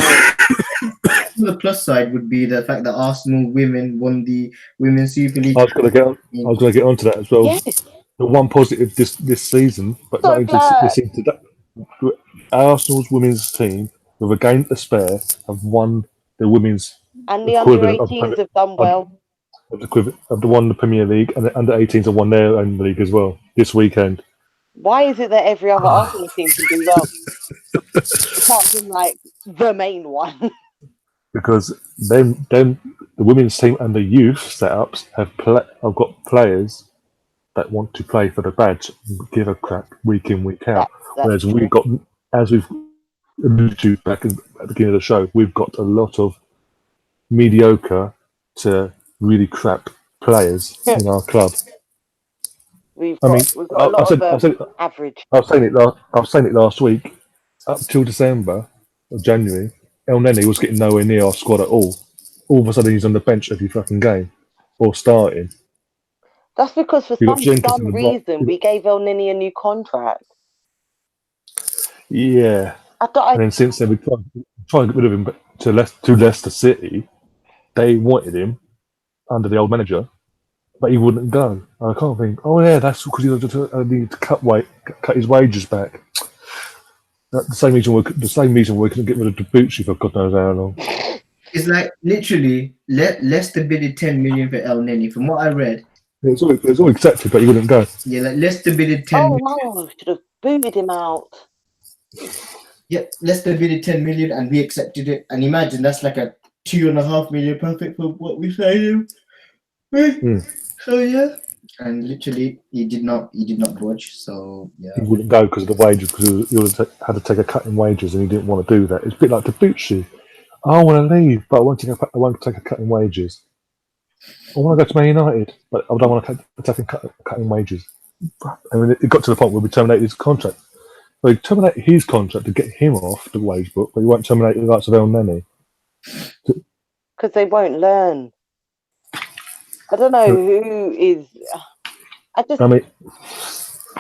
The plus side would be the fact that Arsenal women won the Women's Super League. I was going to get onto that as well. Yes. The one positive this season, but So not into glad. this into that. Arsenal's women's team, with a game to spare, have won the women's And the under-18s have done well. Of the won the Premier League, and the under-18s have won their own league as well this weekend. Why is it that every other Arsenal team can do well, apart from like the main one? Because the women's team and the youth setups have got players that want to play for the badge and give a crap week in, week out. Whereas we've got, as we've alluded to back at the beginning of the show, we've got a lot of mediocre to really crap players in our club. We've got a lot of average. I was saying it last week. Up till December or January, El Neni was getting nowhere near our squad at all. All of a sudden, he's on the bench every fucking game or starting. That's because for some reason we gave El Nini a new contract. Yeah. And then since then we tried to get rid of him to Leicester City. They wanted him under the old manager, but he wouldn't go. And I can't think. Oh yeah, that's because he needed to cut his wages back. That's the same reason we couldn't get rid of Debuchy for God knows how long. It's like literally Leicester bidded 10 million for El Neni. From what I read, it was all accepted, but he wouldn't go. Yeah, like Leicester bidded 10 million. Oh, should have booted him out. Yeah, Leicester bidded 10 million and we accepted it. And imagine that's like a 2.5 million profit for what we paid him. So yeah. And literally he did not budge. So yeah. He wouldn't go because of the wages, because he would have had to take a cut in wages and he didn't want to do that. It's a bit like Debuchy. I want to leave, but I won't take a cut in wages. I want to go to Man United, but I don't want to take a cut in wages. And it got to the point where we terminated his contract. So he terminated his contract to get him off the wage book, but he won't terminate the likes of El Neni. Because they won't learn. I don't know who is.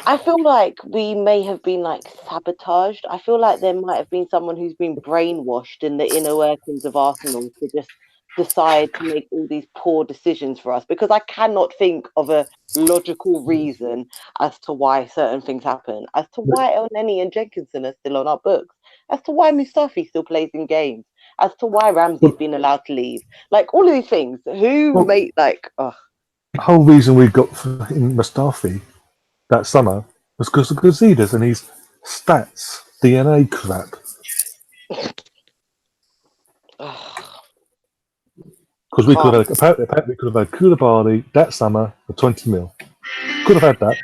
I feel like we may have been like sabotaged. I feel like there might have been someone who's been brainwashed in the inner workings of Arsenal to just decide to make all these poor decisions for us, because I cannot think of a logical reason as to why certain things happen, as to why El Neni and Jenkinson are still on our books, as to why Mustafi still plays in games, as to why Ramsey's been allowed to leave. Like all of these things, the whole reason we got in Mustafi that summer was because of Gazidis and his stats, DNA crap. Because we could have apparently could have had Koulibaly that summer for 20 mil. Could have had that.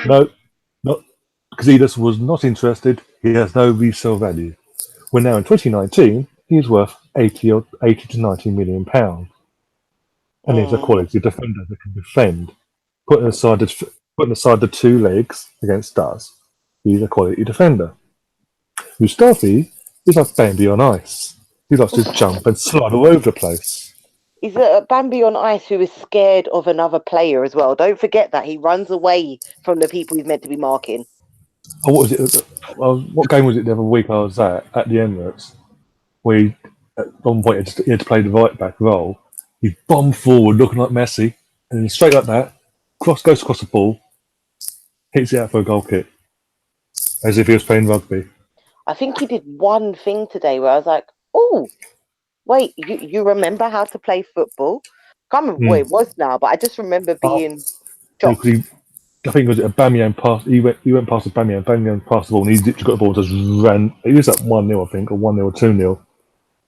No, not Gazidis was not interested. He has no resale value. We're now in 2019. He's worth 80 to 90 million pounds, and he's a quality defender that can defend. Putting aside the two legs against us, he's a quality defender. Mustafi is like Bambi on ice. He likes to jump and slide all over the place. He's a Bambi on ice who is scared of another player as well. Don't forget that. He runs away from the people he's meant to be marking. Oh, what was it? What game was it the other week I was at the Emirates? Where at one point he had to play the right back role. He bombed forward looking like Messi, and then straight like that, goes across the ball, hits it out for a goal kick, as if he was playing rugby. I think he did one thing today where I was like, oh, wait, you remember how to play football? I can't remember what it was now, but I just remember being shocked. I think it was a Bamian pass. He went past the Bamian passed the ball, and he literally got the ball and just ran. He was at 1-0, I think, or 1-0 or 2-0,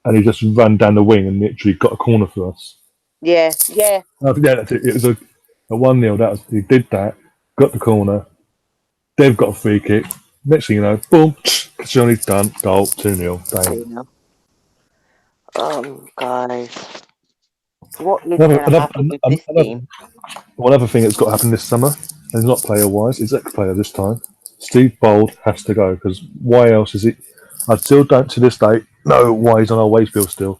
and he just ran down the wing and literally got a corner for us. Yeah. That's it. It was a 1-0. He did that, got the corner. They've got a free kick. Next thing you know, boom, Kashani's done. Goal, 2-0. Guys, what is going to happen with this team? One other thing that's got to happen this summer, and not player-wise, is ex-player this time. Steve Bold has to go, because why else is it? I still don't, to this day, know why he's on our wage bill still.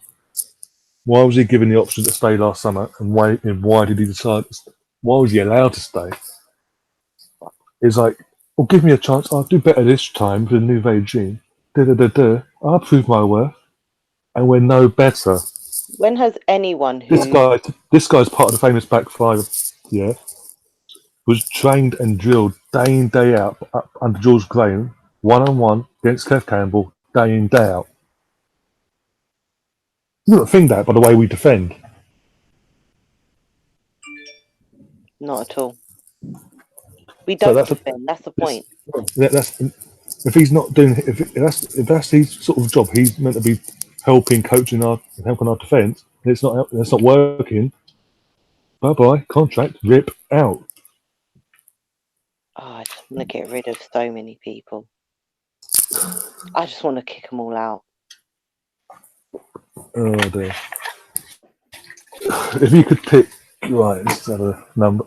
Why was he given the option to stay last summer, and why did he decide? Why was he allowed to stay? is like, well, give me a chance. I'll do better this time with the new regime. I'll prove my worth, and we're no better. When has anyone This who guy's part of the famous back five. Yeah, was trained and drilled day in day out up under George Graham, 1-on-1 against Kev Campbell, day in day out. You don't think that by the way we defend. not at all? We don't defend. That's the point. That's if he's not doing if that's his sort of job. He's meant to be helping, coaching our defence. It's not working. Bye bye. Contract rip out. Oh, I just want to get rid of so many people. I just want to kick them all out. Oh dear. If you could pick, right, let's have a number.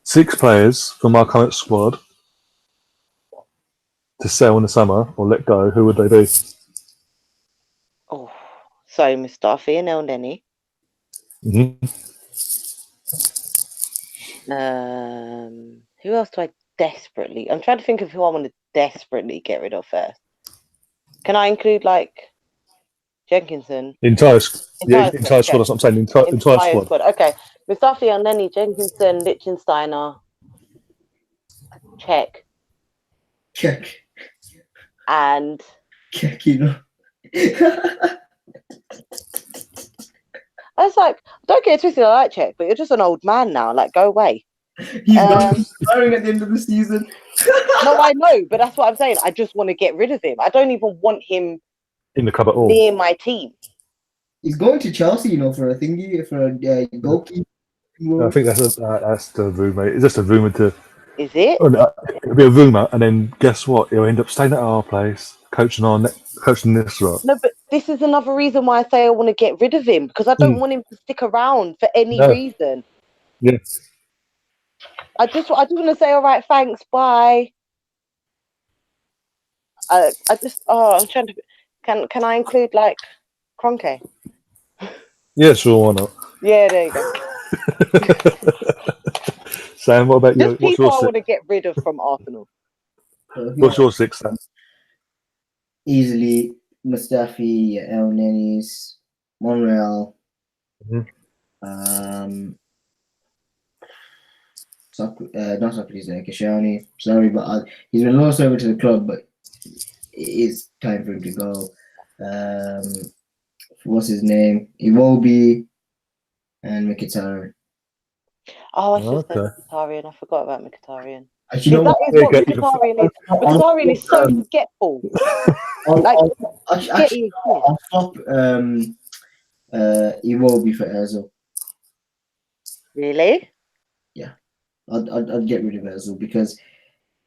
6 players from our current squad to sell in the summer or let go, who would they be? Oh, so Mustafi and El Neni. Mm-hmm. Who else do I desperately? I'm trying to think of who I want to desperately get rid of first. Can I include like Jenkinson? Entire squad. That's what I'm saying. Entire squad. Okay, Mustafi, El Neni, Jenkinson, Lichtensteiner. Check. And you know. I was like, don't get it twisted, I like Czech, but you're just an old man now. Like, go away. He's retiring at the end of the season. No, I know, but that's what I'm saying. I just want to get rid of him. I don't even want him in the club at all. Near my team. He's going to Chelsea, for a thingy, for a goalkeeper. I think that's the rumour. It's just a rumour to. Is it? It'll be a rumour, and then guess what? He'll end up staying at our place, coaching this lot. No, but this is another reason why I say I want to get rid of him, because I don't want him to stick around for any reason. Yes. I just want to say, all right, thanks, bye. I'm trying to. Can I include like Kroenke? Yeah, sure, why not? Yeah, there you go. Sam, what about you? Just people I want to get rid of from Arsenal. What's your 6, Sam? Easily Mustafi, El Nenis, Monreal. Mm-hmm. Not Socrates, Kashani. Sorry, but he's been lost over to the club, but it is time for him to go. What's his name? Iwobi and Mkhitaryan. Oh, I should say Mkhitaryan. I forgot about Mkhitaryan. Actually, that is what Mkhitaryan is. Mkhitaryan is so forgetful. I'll stop Iwobi for Ozil. Really? Yeah, I'd get rid of Ozil because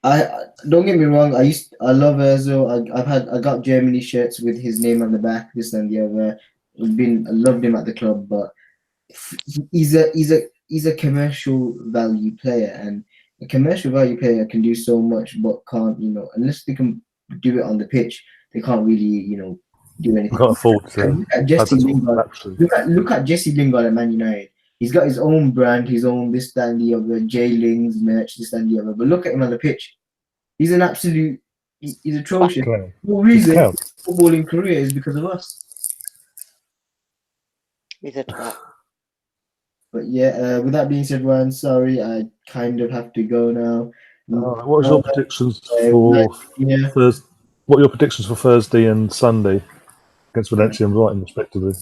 I don't get me wrong. I love Ozil. I got Germany shirts with his name on the back, this and the other. I loved him at the club, but he's a commercial value player, and a commercial value player can do so much, but can't, unless they can do it on the pitch, they can't really, do anything. Can't afford to. Look at Jesse Lingard. Look at Jesse Lingard at Man United. He's got his own brand, his own this, that, and the other, J-Lings merch, this, that, and the other. But look at him on the pitch. He's an absolute, he's atrocious. The whole reason his footballing career is because of us. He's a twat. But yeah, with that being said, Ryan, sorry, I kind of have to go now. What are your predictions for Thursday? What are your predictions for Thursday and Sunday against Valencia and Brighton, respectively?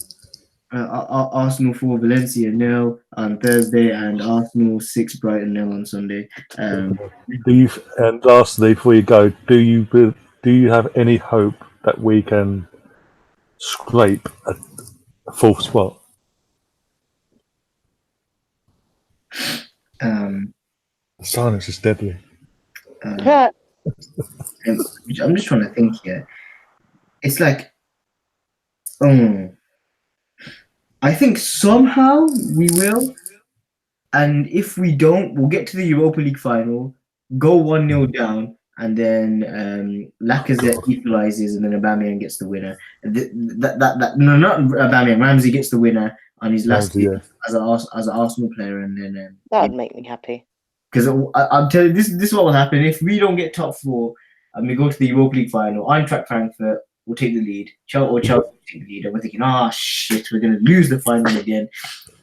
Arsenal 4, Valencia 0 on Thursday, and Arsenal 6, Brighton 0 on Sunday. And lastly, before you go, do you have any hope that we can scrape a 4th spot? The silence is deadly. I'm just trying to think here. It's like, I think somehow we will, and if we don't, we'll get to the Europa League final, go 1-0 down, and then Lacazette equalizes, and then Aubameyang gets the winner. No, not Aubameyang. Ramsey gets the winner on his last game as an Arsenal player, and then that would make me happy. Because I'm telling you, this is what will happen if we don't get top 4 and we go to the Europa League final. Eintracht Frankfurt will take the lead. Chelsea will take the lead, and we're thinking, shit, we're gonna lose the final again.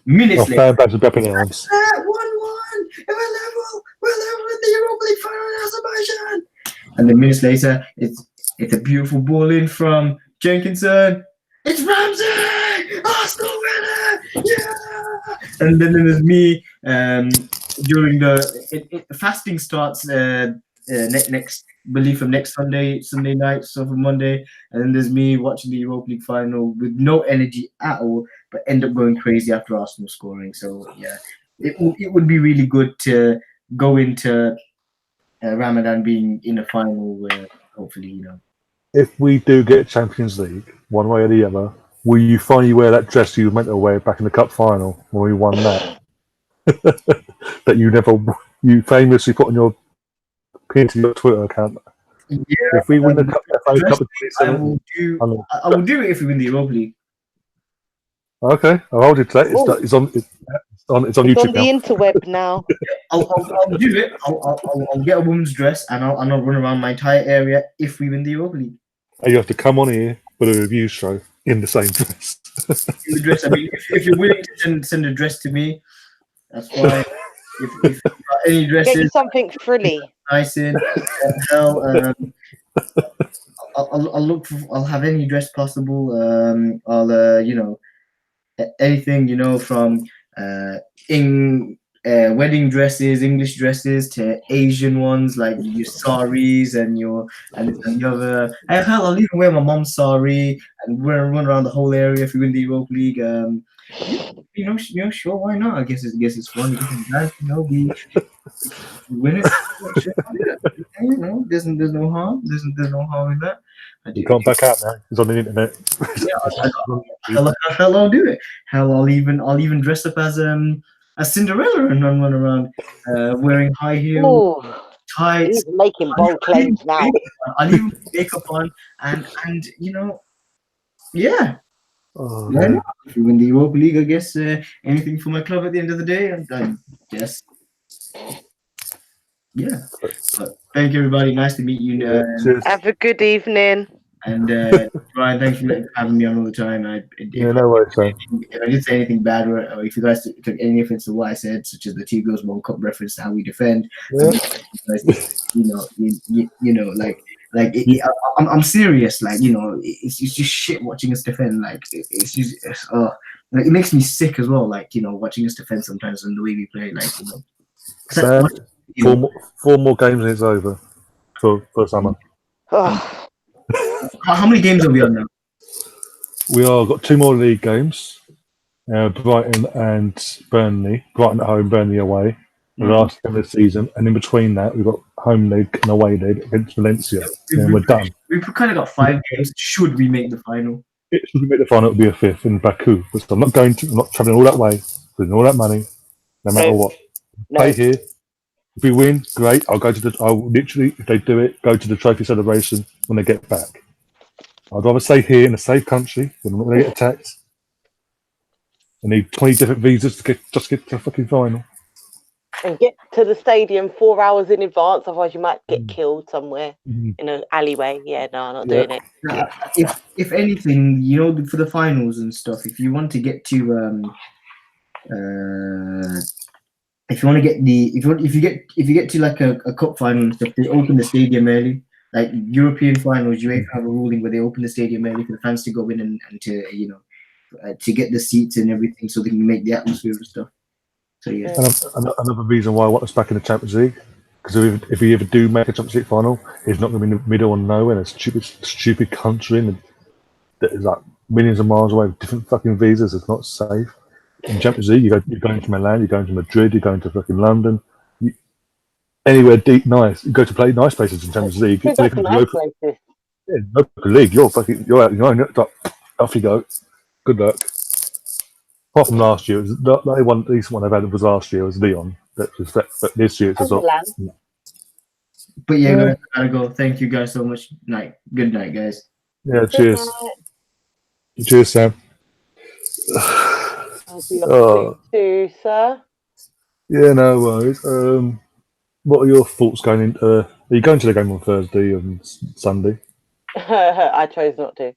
Minutes later, fan base are back in arms. 1-1, we're level in the Europa League final in Azerbaijan. And then minutes later, it's a beautiful ball in from Jenkinson. It's Ramsey! Arsenal winner! Yeah! And then there's me during the fasting starts next from next Sunday night, so from Monday, and then there's me watching the Europa League final with no energy at all, but end up going crazy after Arsenal scoring. So yeah, it would be really good to go into Ramadan being in a final where hopefully, If we do get Champions League, one way or the other, will you finally wear that dress you were meant to wear back in the cup final when we won that? That you famously put on your Twitter account. Yeah, if we win the cup, I will do it if we win the Europa League. Okay, I'll hold you to that. It's on YouTube on the interweb now. I'll do it. I'll get a woman's dress and I'll run around my entire area if we win the Europa League. And you have to come on here with a review show in the same dress. In the dress. I mean, if you're willing to send a dress to me, that's fine. If you've got any dresses, get you something frilly. Nice in hell. I'll look. I'll have any dress possible. I'll anything from wedding dresses, English dresses, to Asian ones like your saris and the other. Hell, I'll even wear my mom's sari and run around the whole area if we win the Europa League. Sure, why not? I guess it's fun. We win it. There's no harm. There's no harm in that. You can't back out now. It's on the internet. Hell, I'll do it. Hell, I'll even dress up as Cinderella and run around wearing high heels, tights. He's making bold claims now. I'll even put makeup on and yeah. Oh, yeah. If we win the Europa League, I guess anything for my club at the end of the day. I guess. Yeah. But thank you, everybody. Nice to meet you. Have a good evening. And Brian, thanks for having me on all the time. No worries, man. If I did say anything bad, or if you guys took any offense to what I said, such as the Two Girls One Cup reference to how we defend, I'm serious. It's just shit watching us defend. It makes me sick as well. Watching us defend sometimes and the way we play. Sam, four more games and it's over for summer. How many games are we on now? We are got 2 more league games. Brighton and Burnley. Brighton at home, Burnley away. The last game of the season, and in between that, we've got home leg and away leg against Valencia, and we're done. We've kind of got 5 games. Should we make the final? Should we make the final, it'll be a 5th in Baku. But I'm not travelling all that way, spending all that money, no matter what. Play here. If we win, great. I'll literally, if they do it, go to the trophy celebration when they get back. I'd rather stay here in a safe country when I'm not going to get attacked. I need 20 different visas to get to the fucking final. And get to the stadium 4 hours in advance, otherwise you might get killed somewhere in an alleyway. Yeah, no, I'm not doing it. If anything, for the finals and stuff, if you want to get to if you get to like a cup final and stuff, they open the stadium early. Like European finals, you have a ruling where they open the stadium early for the fans to go in and to to get the seats and everything, so they can make the atmosphere and stuff. So yeah. Another reason why I want us back in the Champions League, because if we ever do make a Champions League final, it's not going to be in the middle of nowhere. In a stupid country that is like millions of miles away with different fucking visas. It's not safe. In Champions League, you're going to Milan, you're going to Madrid, you're going to fucking London. Anywhere deep, nice. You go to play nice places in Champions League. Local league, you're out. Off you go. Good luck. Apart from last year, the only recent one I've had was last year. It was Leon. But this year it's But yeah, guys, I gotta go. Thank you guys so much. Good night, guys. Yeah, cheers. Cheers, Sam. I'll be off too, sir. Yeah, no worries. What are your thoughts going into? Are you going to the game on Thursday and Sunday? I chose not to,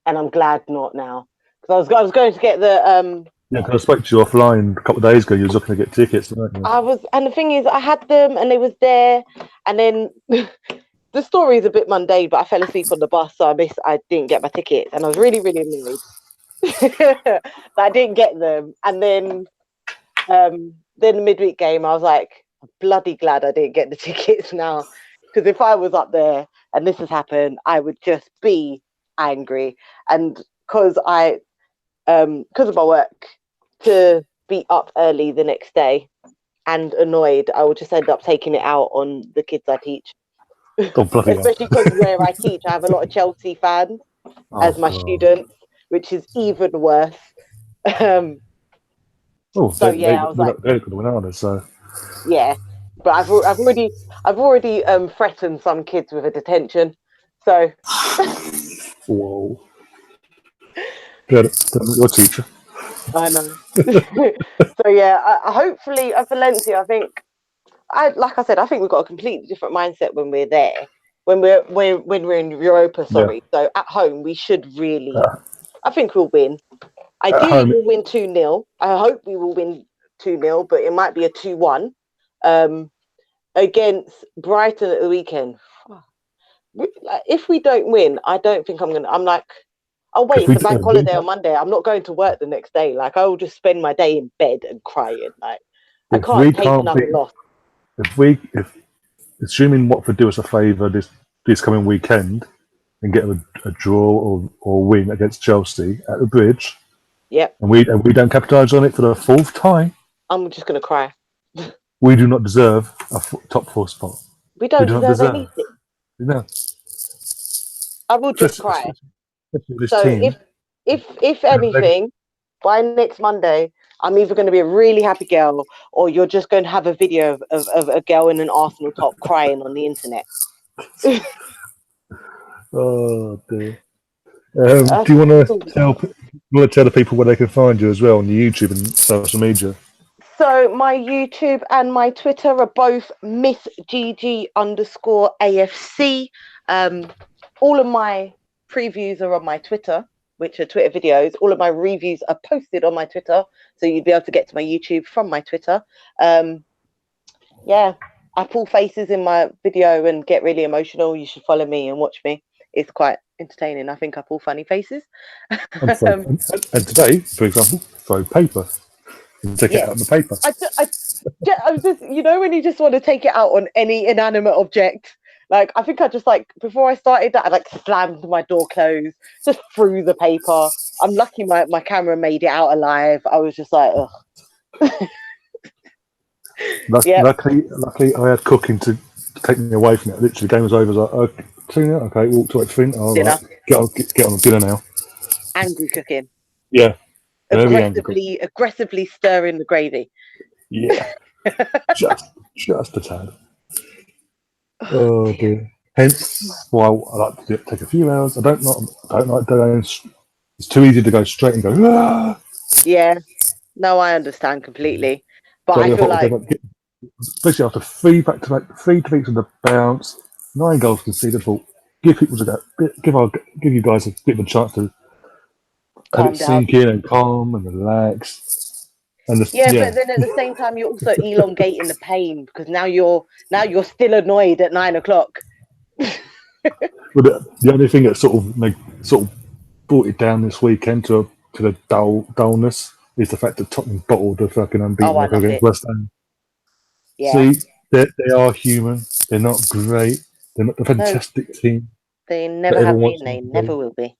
and I'm glad not now because I was going to get the Yeah, because I spoke to you offline a couple of days ago. You was looking to get tickets, weren't you? I was, and the thing is, I had them and they was there, and then the story is a bit mundane, but I fell asleep on the bus, so I didn't get my tickets, and I was really, really annoyed that I didn't get them. And then the midweek game, I was like, bloody glad I didn't get the tickets now, because if I was up there and this has happened, I would just be angry, and because of my work, to be up early the next day and annoyed, I will just end up taking it out on the kids I teach. Oh, bloody hell. Especially because where I teach, I have a lot of Chelsea fans as my students, which is even worse. So yeah, I was like, they're going to win, aren't they? So yeah, but I've already threatened some kids with a detention. So whoa, good. Your teacher. I know. So yeah, hopefully at Valencia, I think like I said, I think we've got a completely different mindset when we're there. When we're in Europa, sorry. Yeah. So at home, we should really. I think we'll win. Ideally, we'll win 2-0. I hope we will win 2-0, but it might be a 2-1 against Brighton at the weekend. If we don't win, I don't think I'm like, I'll wait for bank holiday on Monday. I'm not going to work the next day. Like, I will just spend my day in bed and crying. Like, I can't take another loss. If assuming Watford do us a favour this coming weekend and get a draw or win against Chelsea at the Bridge, yep, and we don't capitalise on it for the fourth time, I'm just going to cry. We do not deserve a top 4 spot. We don't deserve anything. No. I will just cry. So if anything, by next Monday, I'm either going to be a really happy girl, or you're just going to have a video of a girl in an Arsenal top crying on the internet. Oh dear. Do you want to tell the people where they can find you as well on the YouTube and social media? So my YouTube and my Twitter are both Miss GG_AFC. All of my previews are on my Twitter, which are Twitter videos. All of my reviews are posted on my Twitter, so you'd be able to get to my YouTube from my Twitter. Yeah, I pull faces in my video and get really emotional. You should follow me and watch me. It's quite entertaining. I think I pull funny faces. And today, for example, throw paper. And take it out on the paper. I was just, when you just want to take it out on any inanimate object. Like, I think I just, before I started that, I, slammed my door closed, just threw the paper. I'm lucky my camera made it out alive. I was just like, ugh. Luckily, I had cooking to take me away from it. Literally, the game was over. I was like, clean it, okay, walked to it, dinner. Right, get on dinner now. Angry cooking. Yeah. Aggressively stirring the gravy. Yeah. just a tad. Oh dear. Hence why I like to take a few hours. I don't like going. It's too easy to go straight and go. Ah! Yeah. No, I understand completely. But I feel like, especially after 3 back-to-back, 3 defeats on the bounce, 9 goals conceded, give you guys a bit of a chance to let it sink in and calm and relax. And but then at the same time, you're also elongating the pain, because now you're still annoyed at 9 o'clock. Well, the only thing that sort of brought it down this weekend to the dullness is the fact that Tottenham bottled the fucking unbeaten record against West Ham. Yeah. See, they are human. They're not great. They're not a fantastic team. They never have been. They never will be.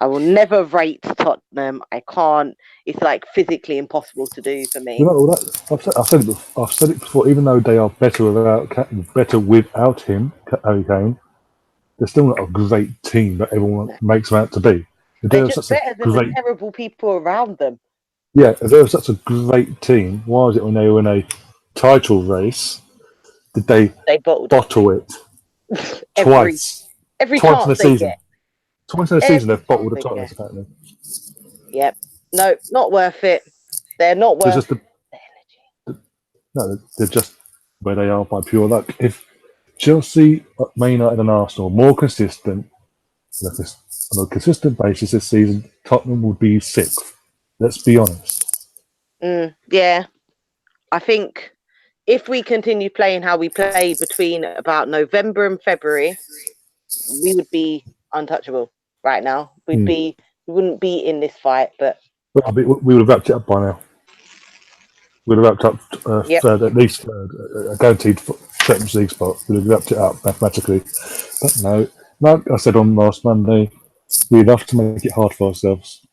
I will never rate Tottenham. I can't. It's physically impossible to do for me. I've said it before. Even though they are better without him, Harry Kane, they're still not a great team that everyone makes them out to be. They're just better than the terrible people around them. Yeah, if they were such a great team, why was it when they were in a title race, did they bottle it twice? Every twice in the season. Get. Twice in the season they've bottled the titles, apparently. Yep. No, not worth it. They're not worth the energy. No, they're just where they are by pure luck. If Chelsea, Man United, and Arsenal are more consistent on a consistent basis this season, Tottenham would be sixth. Let's be honest. Yeah, I think if we continue playing how we played between about November and February, we would be untouchable right now. We wouldn't be in this fight, but we would have wrapped it up by now. We'd have wrapped up Yep. third, at least a guaranteed Champions League spot. We'd have wrapped it up mathematically. But no, like I said on last Monday, we have to make it hard for ourselves.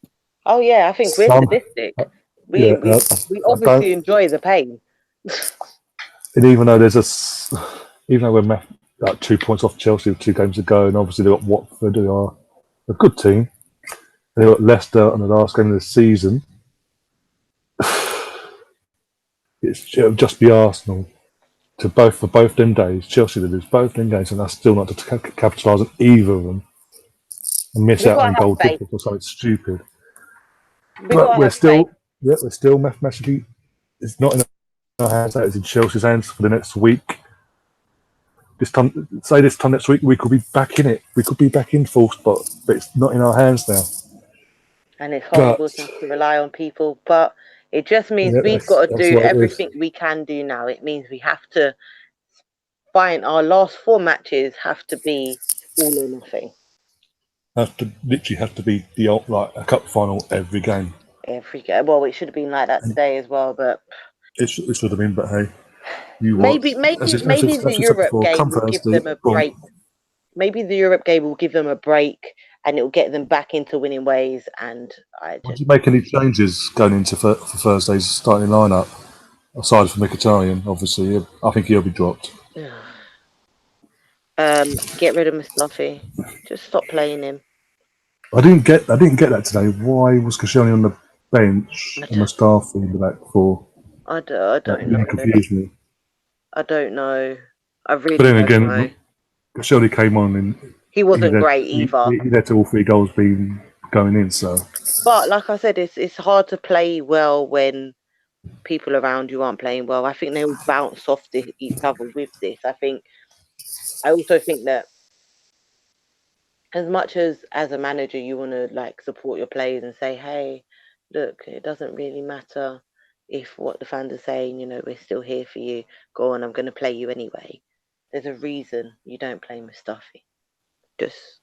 Oh yeah, I think we're sadistic. We obviously enjoy the pain. And even though even though we're like 2 points off Chelsea with 2 games to go, and obviously they've got Watford, who are a good team. They've got Leicester on the last game of the season. It'll just be Arsenal for both them days. Chelsea to lose both them games, and that's still not to capitalise on either of them and miss out on goal difference or something stupid. But we're still mathematically. It's not in our hands. That is in Chelsea's hands for the next week. This time next week, we could be back in it. We could be back in full spot, but it's not in our hands now. And it's horrible to have to rely on people, but it just means we've got to do everything we can do now. It means we have to find our last 4 matches have to be all or nothing. Have to be a cup final every game. Every game. Well, it should have been like that today as well, but it should have been. But hey, maybe the Europe game will give them a break. Maybe the Europe game will give them a break, and it will get them back into winning ways. And Did you make any changes going into for Thursday's starting lineup aside from Mkhitaryan? Obviously, I think he'll be dropped. Get rid of Mustafi. Just stop playing him. I didn't get that today. Why was Koscielny on the bench and Mustafi in the back four? I don't know. Confused me. I don't know. I really don't know. Koscielny came on and he wasn't great either. He led to all 3 goals being going in. So, but like I said, it's hard to play well when people around you aren't playing well. I think they will bounce off each other with this. I also think that as much as a manager you want to support your players and say, hey, look, it doesn't really matter if what the fans are saying, we're still here for you. Go on, I'm going to play you anyway. There's a reason you don't play Mustafi. Just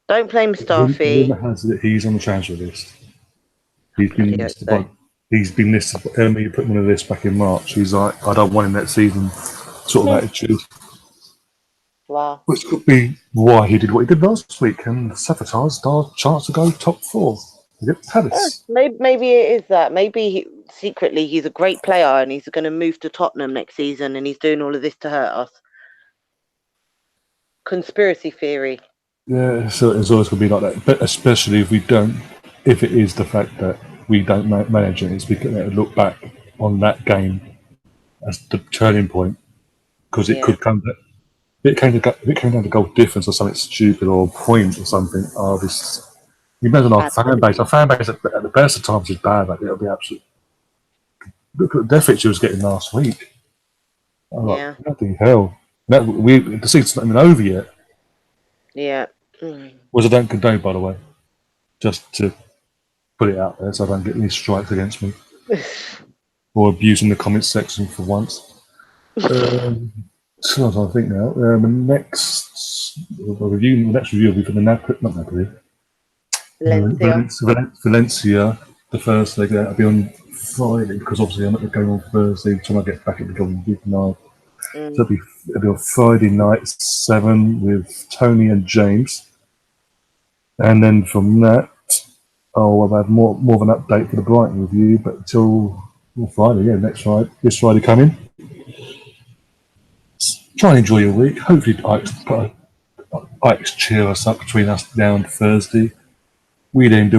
don't play Mustafi. Rumor has it he's on the transfer list. He's been listed. Emily put him on the list back in March. He's like, I don't want him next season. Sort of attitude. Wow. Which could be why he did what he did last week and sabotaged our chance to go top 4 against Palace. Maybe it is that. Maybe secretly he's a great player and he's going to move to Tottenham next season and he's doing all of this to hurt us. Conspiracy theory. Yeah, so it's always going to be like that. But especially if it is the fact that we don't manage it, it's because they look back on that game as the turning point because it could come. If it came down to goal difference or something stupid or a point or something, you imagine our fan base. Our fan base at the best of times is bad. It'll be absolute. Look at the death she was getting last week. Like, bloody hell! The season's not even over yet. Yeah. Was I don't condone, by the way, just to put it out there so I don't get any strikes against me or abuse in the comments section for once. So I think now the next review will be for the Valencia. The first leg that'll be on Friday because obviously I'm at the game on Thursday. Trying to get back at the game midnight. So it'll be on Friday night 7 with Tony and James, and then from that I'll have more of an update for the Brighton review. But until Friday, this Friday coming. Try and enjoy your week. Hopefully, Ike's cheer us up between us now and Thursday. We then do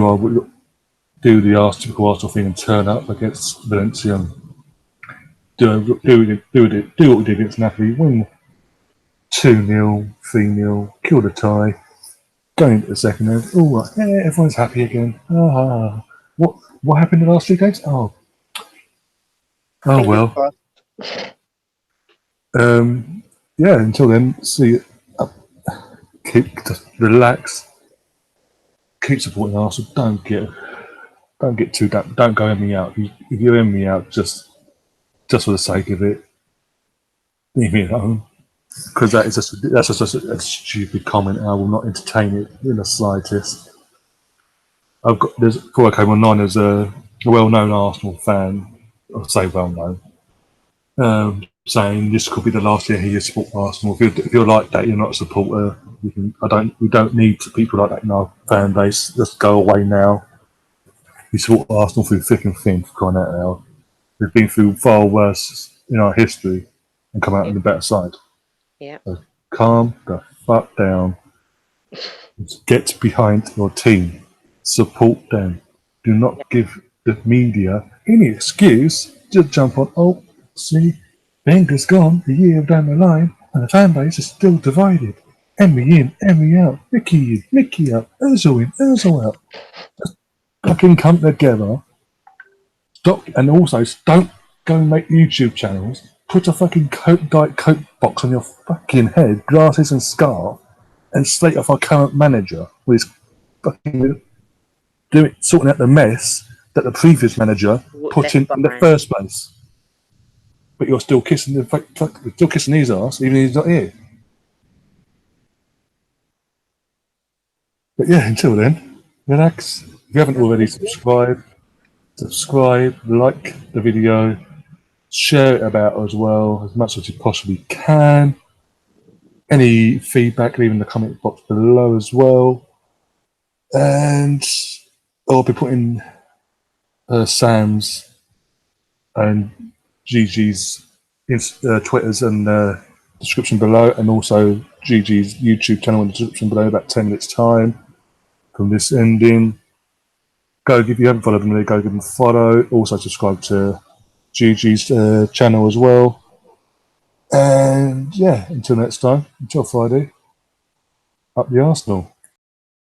the typical Arsenal thing and turn up against Valencia. And do what we did against Napoli. Win 2-0, 3-0, kill the tie. Go into the second half. Everyone's happy again. What happened in the last 2 games? Oh well. Yeah, until then, see, just relax, keep supporting Arsenal. Don't get too down. Don't go in me out. If you're in me out, just for the sake of it, leave me alone. Because that's just a stupid comment, and I will not entertain it in the slightest. Before I came online, there's a well-known Arsenal fan, I'll say well-known, saying this could be the last year he support Arsenal. If you're like that, you're not a supporter. We don't need people like that in our fan base. Just go away now. We support Arsenal through thick and thin, for crying out loud. We've been through far worse in our history and come out on the better side. Yeah. So calm the fuck down. Get behind your team. Support them. Do not give the media any excuse. Just jump on, oh, see, Wenger's gone a year down the line and the fan base is still divided. Emery in, Emery out, Mickey in, Mickey out, Ozil in, Ozil out. Just fucking come together. Stop, and also don't go and make YouTube channels. Put a fucking Diet Coke box on your fucking head, glasses and scarf, and slate off our current manager with his fucking sorting out the mess that the previous manager put in the first place. But you're still kissing his ass, even if he's not here. But yeah, until then, relax. If you haven't already subscribe, like the video, share it about as well, as much as you possibly can. Any feedback, leave in the comment box below as well. And I'll be putting Sam's and Gigi's Twitters and description below, and also Gigi's YouTube channel in the description below, about 10 minutes time from this ending. If you haven't followed them, go give them a follow. Also subscribe to Gigi's channel as well. And yeah, until next time, until Friday, up the Arsenal.